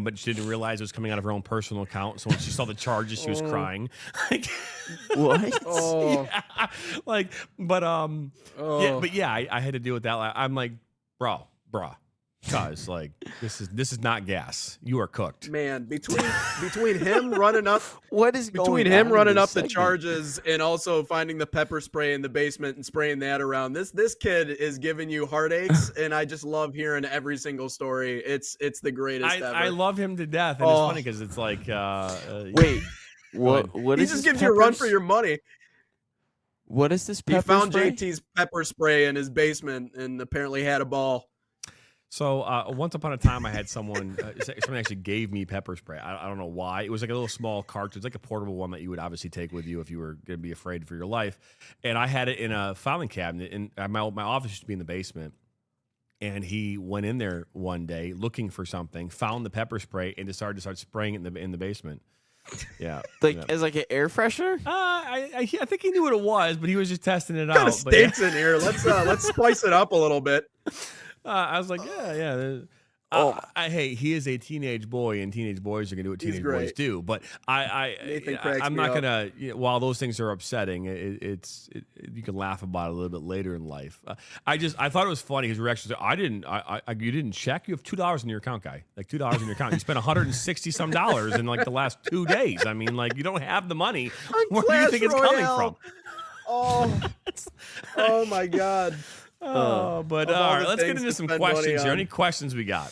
but she didn't realize it was coming out of her own personal account. So when she saw the charges, she was crying. Like, What? Oh, yeah, like, but yeah, I had to deal with that. I'm like, bro, cause like this is not gas. You are cooked. man, between him running up What is between going him on running in up this the segment? charges and also finding the pepper spray in the basement and spraying that around, this kid is giving you heartaches, and I just love hearing every single story. It's the greatest ever. I love him to death, and it's funny because it's like, Wait, what he is just this gives you a run pepper for your money. What is this He pepper found spray? JT's pepper spray in his basement and apparently had a ball. So once upon a time, I had someone actually gave me pepper spray. I don't know why. It was like a little small cartridge, like a portable one that you would obviously take with you if you were going to be afraid for your life. And I had it in a filing cabinet, and my office used to be in the basement. And he went in there one day looking for something, found the pepper spray, and decided to start spraying it in the basement. Yeah, Like yeah. as like an air freshener? I think he knew what it was, but he was just testing it Kind out. of But yeah. stinks in here. Let's spice it up a little bit. I was like, yeah. Hey, he is a teenage boy, and teenage boys are gonna do what He's teenage boys great. do. But Nathan cracks I'm me not up. gonna. While those things are upsetting, you can laugh about it a little bit later in life. I thought it was funny. His reaction. You didn't check. You have $2 in your account, guy. Like $2 in your account. You spent $160-some in like the last 2 days. I mean, like you don't have the money. Where do you think it's coming from? Oh my God. But Of all all right, the let's get things into to some spend money questions here. on. Any questions we got?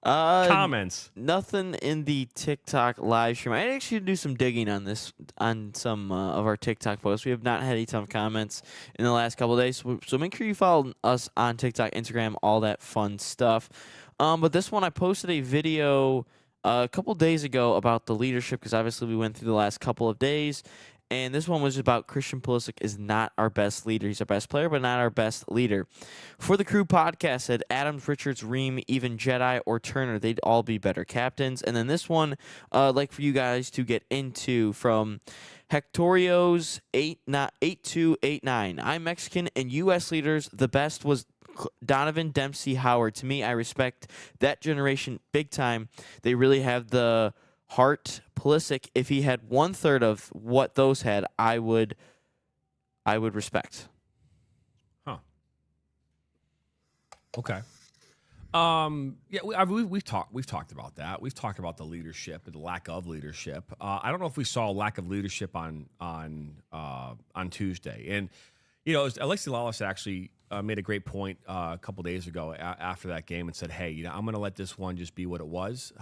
Comments. Nothing in the TikTok live stream. I actually do some digging on this on some of our TikTok posts. We have not had a ton of comments in the last couple of days, so make sure you follow us on TikTok, Instagram, all that fun stuff. But this one, I posted a video a couple days ago about the leadership because obviously we went through the last couple of days. And this one was about Christian Pulisic is not our best leader. He's our best player, but not our best leader. For the Crew podcast, said Adams, Richards, Ream, even Jedi or Turner, they'd all be better captains. And then this one, like for you guys to get into from Hectorios 8289. I'm Mexican and U.S. leaders. The best was Donovan, Dempsey, Howard. To me, I respect that generation big time. They really have the Hart, Pulisic, if he had 1/3 of what those had, I would respect. Huh. Okay. Yeah, we've talked about that. We've talked about the leadership and the lack of leadership. I don't know if we saw a lack of leadership on Tuesday. And Alexi Lawless actually made a great point a couple days ago after that game and said, "Hey, I'm going to let this one just be what it was."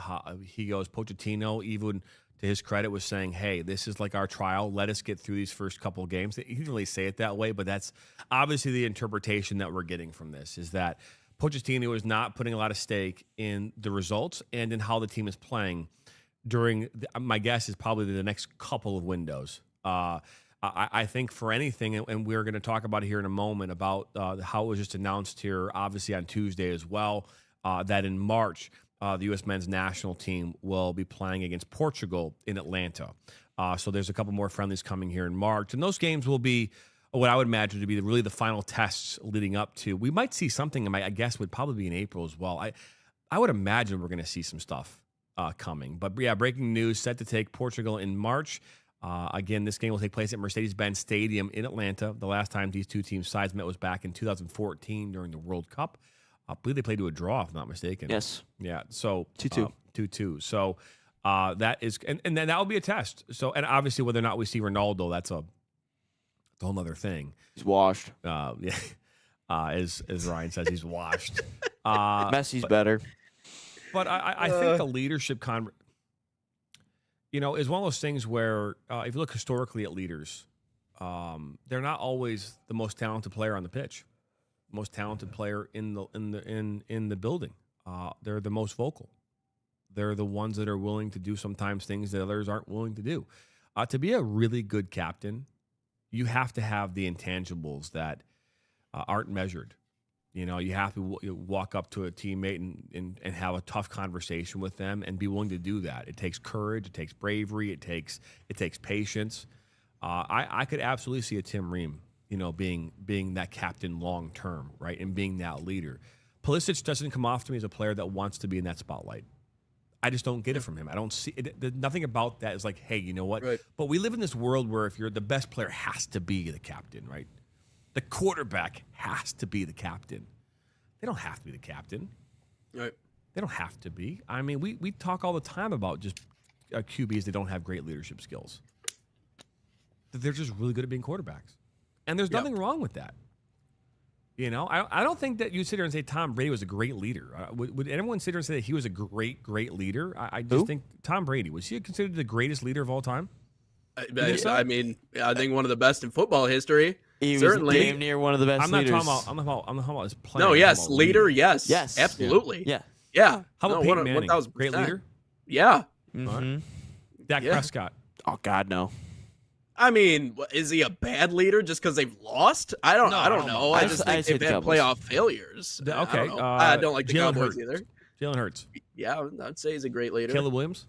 He goes, Pochettino, even to his credit, was saying, "Hey, this is like our trial. Let us get through these first couple of games." He didn't really say it that way, but that's obviously the interpretation that we're getting from this, is that Pochettino is not putting a lot of stake in the results and in how the team is playing during, my guess is probably the next couple of windows. I think for anything, and we're going to talk about it here in a moment, about how it was just announced here, obviously on Tuesday as well, that in March, the U.S. men's national team will be playing against Portugal in Atlanta. So there's a couple more friendlies coming here in March, and those games will be what I would imagine to be really the final tests leading up to. We might see something, I guess, would probably be in April as well. I would imagine we're going to see some stuff coming. But yeah, breaking news, set to take Portugal in March. Again, this game will take place at Mercedes-Benz Stadium in Atlanta. The last time these two teams' sides met was back in 2014 during the World Cup. I believe they played to a draw, if I'm not mistaken. Yes. Yeah. So 2-2. 2-2. So that is, and then that will be a test. So, and obviously whether or not we see Ronaldo, that's a whole other thing. He's washed. Yeah. As Ryan says, he's washed. Messi's better. But I think the leadership is one of those things where if you look historically at leaders, they're not always the most talented player on the pitch, most talented player in the building. They're the most vocal. They're the ones that are willing to do sometimes things that others aren't willing to do. To be a really good captain, you have to have the intangibles that aren't measured. You have to walk up to a teammate and have a tough conversation with them and be willing to do that. It takes courage. It takes bravery. It takes patience. I could absolutely see a Tim Ream, being that captain long term, right, and being that leader. Pulisic doesn't come off to me as a player that wants to be in that spotlight. I just don't get it from him. I don't see it. Nothing about that is like, hey, you know what? Right. But we live in this world where if you're the best player, has to be the captain, right? The quarterback has to be the captain. They don't have to be the captain. Right. They don't have to be. I mean, we talk all the time about just QBs that don't have great leadership skills. That they're just really good at being quarterbacks. And there's nothing wrong with that. I don't think that you sit here and say Tom Brady was a great leader. Would anyone sit here and say that he was a great leader? I just think Tom Brady, was he considered the greatest leader of all time? I mean, I think one of the best in football history. He Certainly. was damn near one of the best I'm not leaders. talking about his player. No, I'm yes, talking about leader, yes. Yes. Absolutely. Yeah. Yeah. How about No, Peyton Manning? 1000%. Great leader? Yeah. Mm-hmm. Dak Prescott. Oh God, no. I mean, is he a bad leader just because they've lost? I don't know. I just think they've had playoff failures. Okay. I don't know. I don't like the Jalen Cowboys Hurts. either. Jalen Hurts. Yeah, I'd say he's a great leader. Caleb Williams.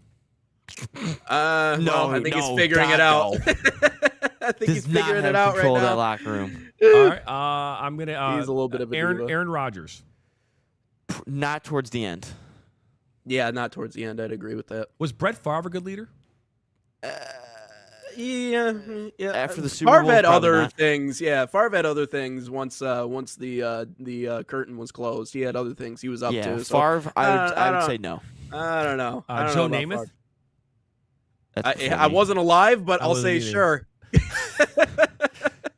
I think he's figuring it out. I think he's figuring it out right control of that now. locker room. All right. I'm gonna. He's a little bit of a diva. Aaron Rodgers. Not towards the end. Yeah, not towards the end. I'd agree with that. Was Brett Favre a good leader? Yeah. After the Super Favre Bowl, had probably other not. things. Yeah, Favre had other things once the curtain was closed. He had other things he was up Yeah, to. So, Favre, I would don't- say no. I don't know. I don't Joe know about Namath. That's Favre. before I me. wasn't alive, but I I'll wasn't say either. sure.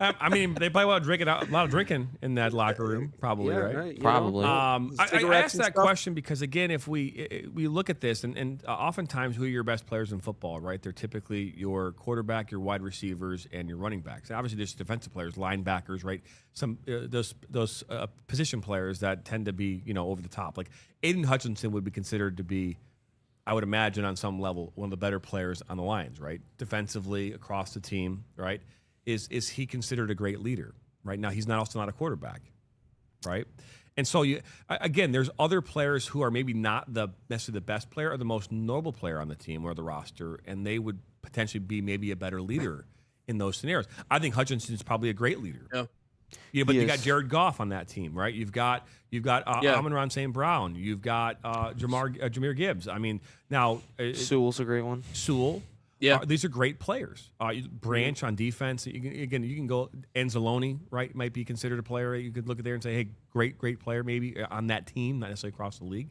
I mean, they probably a lot of drinking in that locker room, probably, Yeah, right? you know. Probably. I Cigarettes asked and that stuff. question because, again, if we look at this, and oftentimes who are your best players in football, right? They're typically your quarterback, your wide receivers, and your running backs. Obviously, there's defensive players, linebackers, right? Some those position players that tend to be over the top. Like Aiden Hutchinson would be considered to be, I would imagine, on some level, one of the better players on the Lions, right? Defensively across the team, right? Is he considered a great leader? Right now, he's also not a quarterback, right? And so again, there's other players who are maybe not necessarily the best player or the most notable player on the team or the roster, and they would potentially be maybe a better leader in those scenarios. I think Hutchinson's probably a great leader. Yeah. Yeah, but you got Yes. Jared Goff on that team, right? You've got Amon-Ra St. Brown. You've got Jahmyr Gibbs. I mean, now Sewell's a great one. Sewell. Yeah. These are great players. Branch on defense. You can go Anzalone, right? Might be considered a player. You could look at there and say, hey, great player maybe on that team, not necessarily across the league.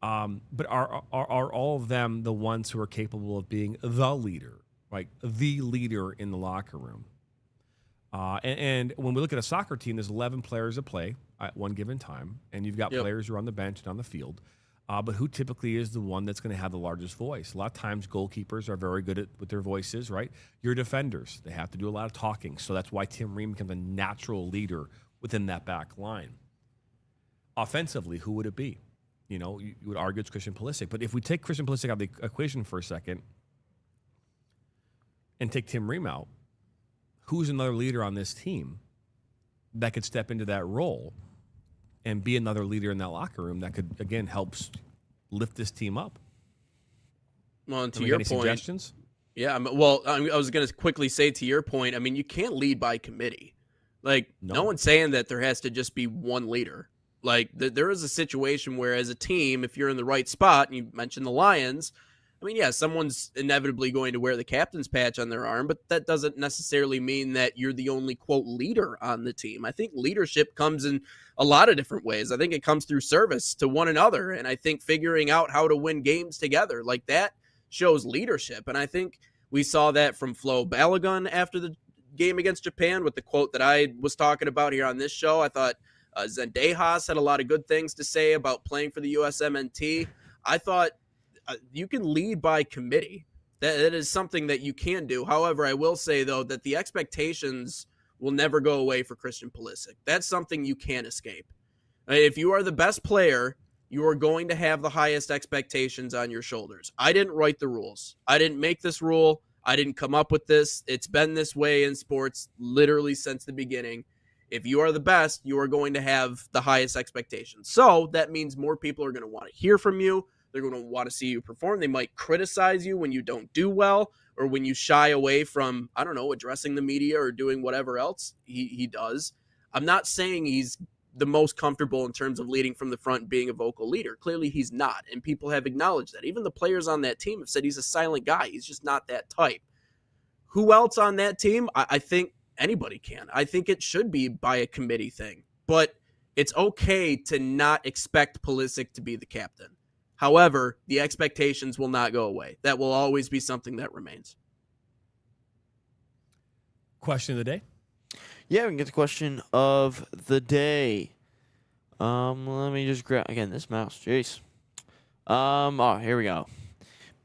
But are all of them the ones who are capable of being the leader, like the leader in the locker room? And when we look at a soccer team, there's 11 players that play at one given time, and you've got players who are on the bench and on the field. But who typically is the one that's going to have the largest voice? A lot of times goalkeepers are very good with their voices, right? Your defenders, they have to do a lot of talking. So that's why Tim Ream becomes a natural leader within that back line. Offensively, who would it be? You would argue it's Christian Pulisic. But if we take Christian Pulisic out of the equation for a second and take Tim Ream out, who's another leader on this team that could step into that role and be another leader in that locker room that could, again, help lift this team up? Well, and to Any your point, suggestions? yeah. I was going to quickly say to your point. I mean, you can't lead by committee. Like, no one's saying that there has to just be one leader. Like, there is a situation where, as a team, if you're in the right spot, and you mentioned the Lions, I mean, yeah, someone's inevitably going to wear the captain's patch on their arm, but that doesn't necessarily mean that you're the only, quote, leader on the team. I think leadership comes in a lot of different ways. I think it comes through service to one another, and I think figuring out how to win games together, like that shows leadership. And I think we saw that from Flo Balogun after the game against Japan with the quote that I was talking about here on this show. I thought Zendejas had a lot of good things to say about playing for the USMNT. I thought you can lead by committee. That is something that you can do. However, I will say, though, that the expectations will never go away for Christian Pulisic. That's something you can't escape. If you are the best player, you are going to have the highest expectations on your shoulders. I didn't write the rules. I didn't make this rule. I didn't come up with this. It's been this way in sports literally since the beginning. If you are the best, you are going to have the highest expectations. So that means more people are going to want to hear from you. They're going to want to see you perform. They might criticize you when you don't do well or when you shy away from, I don't know, addressing the media or doing whatever else he does. I'm not saying he's the most comfortable in terms of leading from the front and being a vocal leader. Clearly he's not, and people have acknowledged that. Even the players on that team have said he's a silent guy. He's just not that type. Who else on that team? I think anybody can. I think it should be by a committee thing, but it's okay to not expect Pulisic to be the captain. However, the expectations will not go away. That will always be something that remains. Question of the day? Yeah, we can get the question of the day. Let me just grab again this mouse. Jeez. Here we go.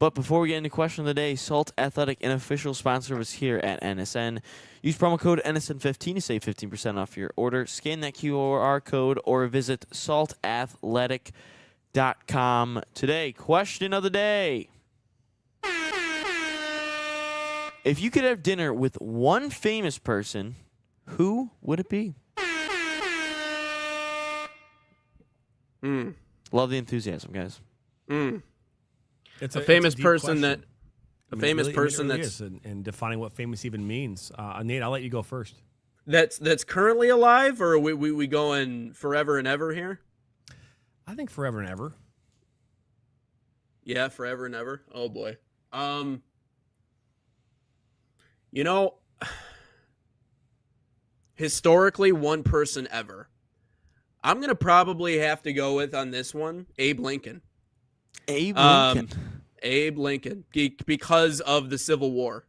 But before we get into question of the day, Salt Athletic, an official sponsor of us here at NSN. Use promo code NSN15 to save 15% off your order. Scan that QR code or visit saltathletic.com today. Question of the day. If you could have dinner with one famous person, who would it be? Love the enthusiasm, guys. It's A famous it's deep person question. that that's is, and defining what famous even means. Nate, I'll let you go first. that's currently alive, or are we going forever and ever here? I think forever and ever. Yeah, forever and ever. Oh boy. You know, historically, one person ever. I'm going to probably have to go with on this one, Abe Lincoln. Abe Lincoln. Abe Lincoln, because of the Civil War.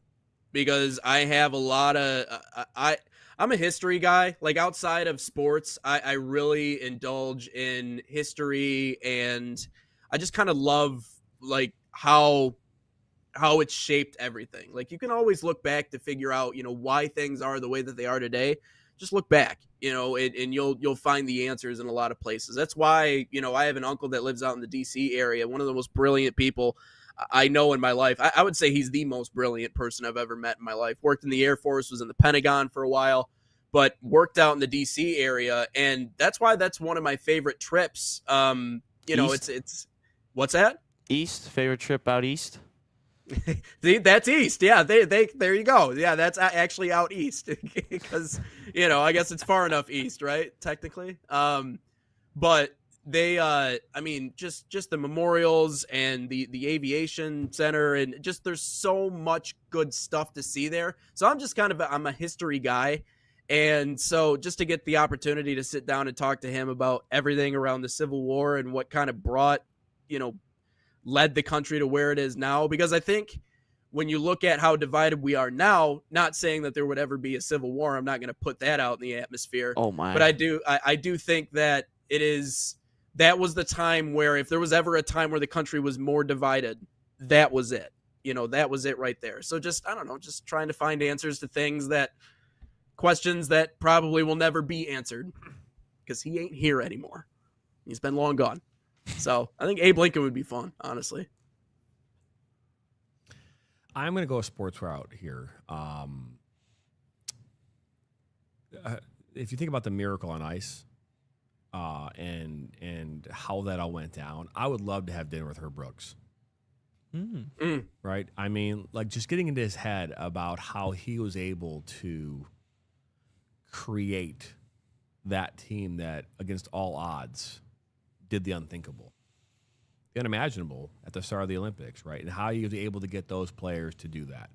Because I have a lot of I'm a history guy. Like, outside of sports, I really indulge in history, and I just kind of love like how it's shaped everything. Like, you can always look back to figure out, why things are the way that they are today. Just look back, and you'll find the answers in a lot of places. That's why, I have an uncle that lives out in the DC area, one of the most brilliant people I know in my life. I would say he's the most brilliant person I've ever met in my life. Worked in the Air Force, was in the Pentagon for a while, but worked out in the DC area. And that's why that's one of my favorite trips. East? It's what's that? East? Favorite trip out east? See, that's east. Yeah, they there you go. Yeah, that's actually out east because I guess it's far enough east, right? Technically. But they I mean just the memorials and the aviation center, and just there's so much good stuff to see there. So I'm a history guy. And so just to get the opportunity to sit down and talk to him about everything around the Civil War and what kind of led the country to where it is now, because I think when you look at how divided we are now, not saying that there would ever be a civil war, I'm not going to put that out in the atmosphere. Oh my. But I do think that that was the time where, if there was ever a time where the country was more divided, that was it. That was it right there. So just, I don't know, just trying to find answers to questions that probably will never be answered, because he ain't here anymore. He's been long gone. So I think Abe Lincoln would be fun, honestly. I'm going to go a sports route here. If you think about the Miracle on Ice and how that all went down, I would love to have dinner with Herb Brooks. Right? I mean, like, just getting into his head about how he was able to create that team that, against all odds, did the unthinkable, the unimaginable at the start of the Olympics, right? And how he was able to get those players to do that.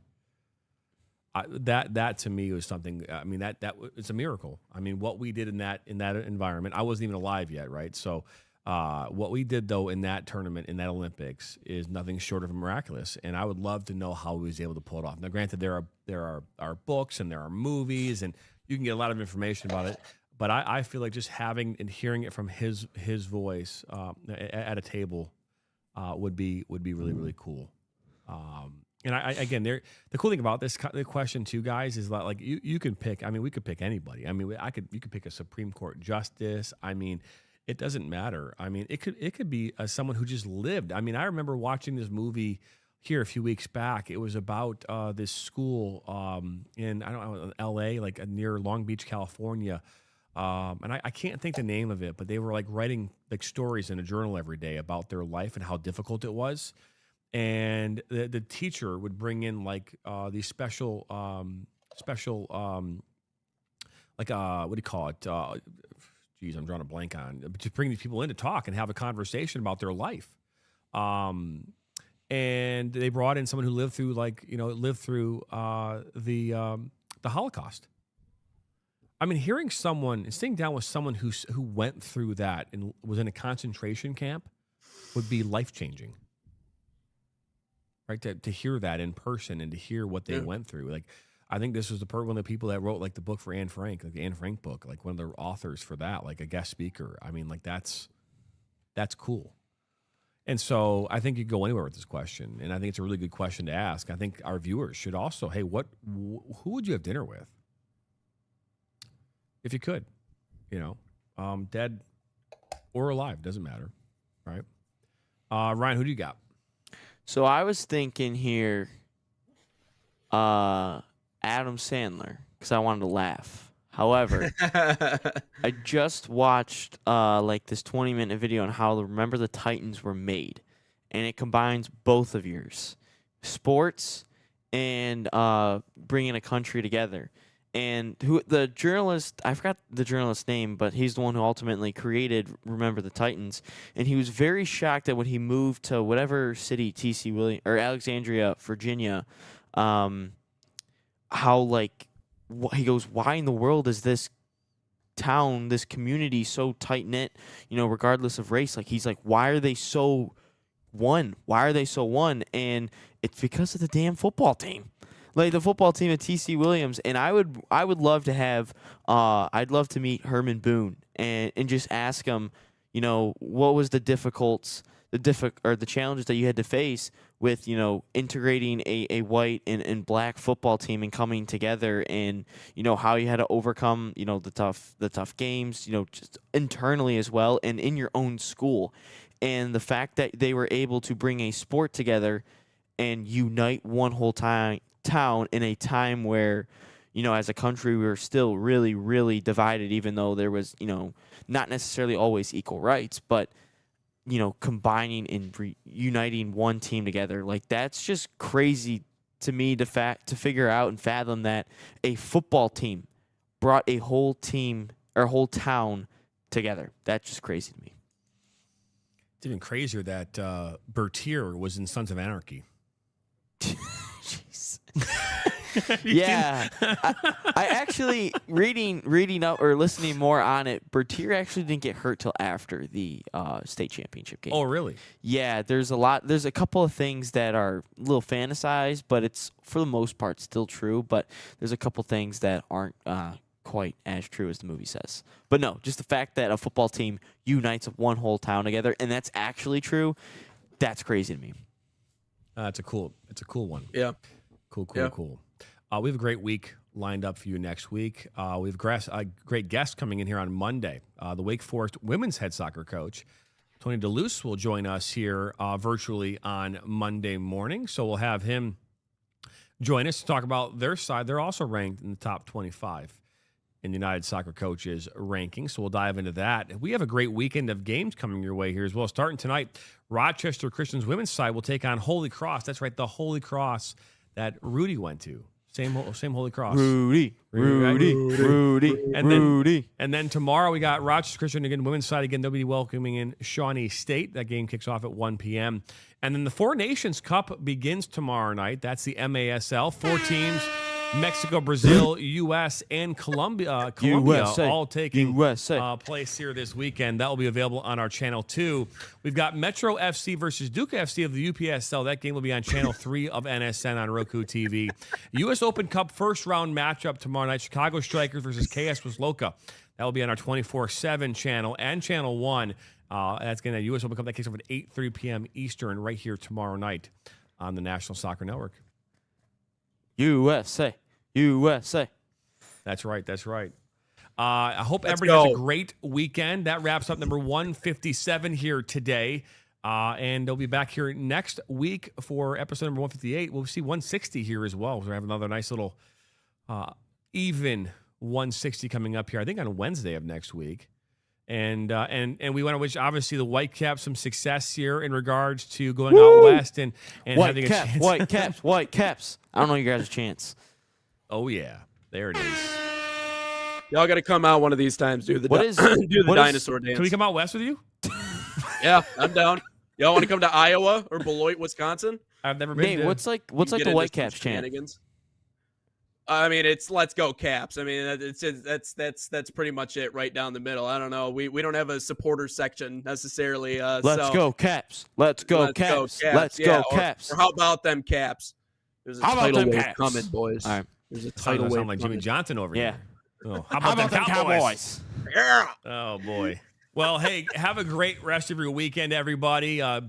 That to me was something. I mean, that it's a miracle. I mean, what we did in that environment. I wasn't even alive yet, right? So, what we did though in that tournament, in that Olympics, is nothing short of miraculous. And I would love to know how he was able to pull it off. Now, granted, there are books and there are movies, and you can get a lot of information about it. But I feel like just having and hearing it from his voice at a table would be really, really cool. And again, the cool thing about the question too, guys, is that, like, you can pick. I mean, we could pick anybody. I mean, you could pick a Supreme Court justice. I mean, it doesn't matter. I mean, it could be someone who just lived. I mean, I remember watching this movie here a few weeks back. It was about this school in, I don't know, L.A., like near Long Beach, California. And I can't think the name of it, but they were like writing like stories in a journal every day about their life and how difficult it was. And the teacher would bring in like these special like what do you call it? Geez, I'm drawing a blank on. But just bring these people in to talk and have a conversation about their life. And they brought in someone who lived through the Holocaust. I mean, hearing someone and sitting down with someone who went through that and was in a concentration camp would be life-changing, right? To hear that in person and to hear what they went through. Like, I think this was one of the people that wrote like the book for Anne Frank, like the Anne Frank book, like one of the authors for that, like a guest speaker. I mean, like that's cool. And so I think you can go anywhere with this question, and I think it's a really good question to ask. I think our viewers should also, hey, who would you have dinner with? If you could, dead or alive, doesn't matter, right? Ryan, who do you got? So I was thinking here, Adam Sandler, because I wanted to laugh. However, I just watched like this 20-minute video on how Remember the Titans were made, and it combines both of yours, sports and bringing a country together. And the journalist, I forgot the journalist's name, but he's the one who ultimately created Remember the Titans. And he was very shocked that when he moved to whatever city, T.C. Williams or Alexandria, Virginia, how he goes, why in the world is this town, this community so tight knit, regardless of race? Like, he's like, why are they so one? Why are they so one? And it's because of the damn football team. Like the football team at T.C. Williams, and I would love to have, I'd love to meet Herman Boone and just ask him, what was the challenges that you had to face with, integrating a white and black football team and coming together, and how you had to overcome, the tough games, just internally as well, and in your own school, and the fact that they were able to bring a sport together and unite one whole town in a time where, as a country, we were still really, really divided, even though there was, not necessarily always equal rights. But combining and uniting one team together. Like, that's just crazy to me to figure out and fathom that a football team brought a whole team or a whole town together. That's just crazy to me. It's even crazier that Bertier was in Sons of Anarchy. Jeez. Yeah, I actually reading up or listening more on it. Bertier actually didn't get hurt till after the state championship game. Oh, really? Yeah, there's a couple of things that are a little fantasized, but it's for the most part still true. But there's a couple things that aren't quite as true as the movie says. But no, just the fact that a football team unites one whole town together, and that's actually true. That's crazy to me. It's a cool one. Yeah. Cool. We have a great week lined up for you next week. We have a great guest coming in here on Monday. The Wake Forest women's head soccer coach, Tony DeLuce, will join us here virtually on Monday morning. So we'll have him join us to talk about their side. They're also ranked in the top 25 in the United Soccer Coaches ranking. So we'll dive into that. We have a great weekend of games coming your way here as well. Starting tonight, Rochester Christian's women's side will take on Holy Cross. That's right, the Holy Cross that Rudy went to. Same Holy Cross. Rudy. And then tomorrow we got Rochester Christian again, women's side again. They'll be welcoming in Shawnee State. That game kicks off at 1 p.m. And then the Four Nations Cup begins tomorrow night. That's the MASL. 4 teams, Mexico, Brazil, U.S., and Colombia USA. all taking USA. place here this weekend. That will be available on our Channel 2. We've got Metro FC versus Duke FC of the UPSL. That game will be on Channel 3 of NSN on Roku TV. U.S. Open Cup first-round matchup tomorrow night, Chicago Strikers versus KS Wisloka. That will be on our 24/7 channel and Channel 1. That's going to U.S. Open Cup. That kicks off at 8:03 p.m. Eastern right here tomorrow night on the National Soccer Network. USA. That's right. I hope everybody has a great weekend. That wraps up number 157 here today. And they'll be back here next week for episode number 158. We'll see 160 here as well. We'll have another nice little even 160 coming up here, I think on Wednesday of next week. And we want to wish, obviously, the Whitecaps some success here in regards to going out west and having a chance. Whitecaps. I don't know you guys' a chance. Oh, yeah. There it is. Y'all got to come out one of these times, do the dinosaur dance. Can we come out west with you? Yeah, I'm down. Y'all want to come to Iowa or Beloit, Wisconsin? I've never been. What's the Whitecaps chant? I mean, it's "Let's go Caps." I mean, that's pretty much it, right down the middle. I don't know. We don't have a supporter section necessarily. Let's go Caps. Let's go Caps. Let's go Caps. Or how about them Caps? There's a tidal wave coming, boys. All right. There's a tidal wave sound like Jimmy Johnson over here. Oh, how about them Cowboys? Yeah. Oh boy. Well, hey, have a great rest of your weekend, everybody. A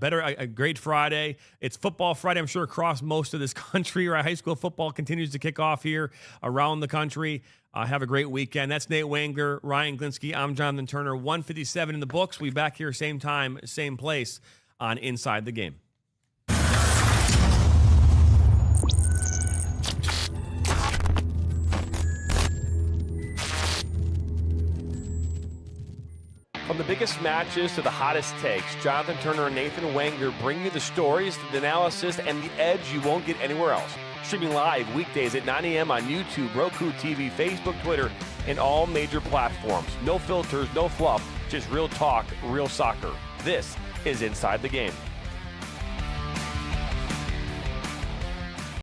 great Friday. It's Football Friday, I'm sure, across most of this country. High school football continues to kick off here around the country. Have a great weekend. That's Nate Wangler, Ryan Glinsky. I'm Jonathan Turner. 157 in the books. We'll be back here same time, same place on Inside the Game. From the biggest matches to the hottest takes, Jonathan Turner and Nathan Wangler bring you the stories, the analysis, and the edge you won't get anywhere else. Streaming live weekdays at 9 a.m. on YouTube, Roku TV, Facebook, Twitter, and all major platforms. No filters, no fluff, just real talk, real soccer. This is Inside the Game.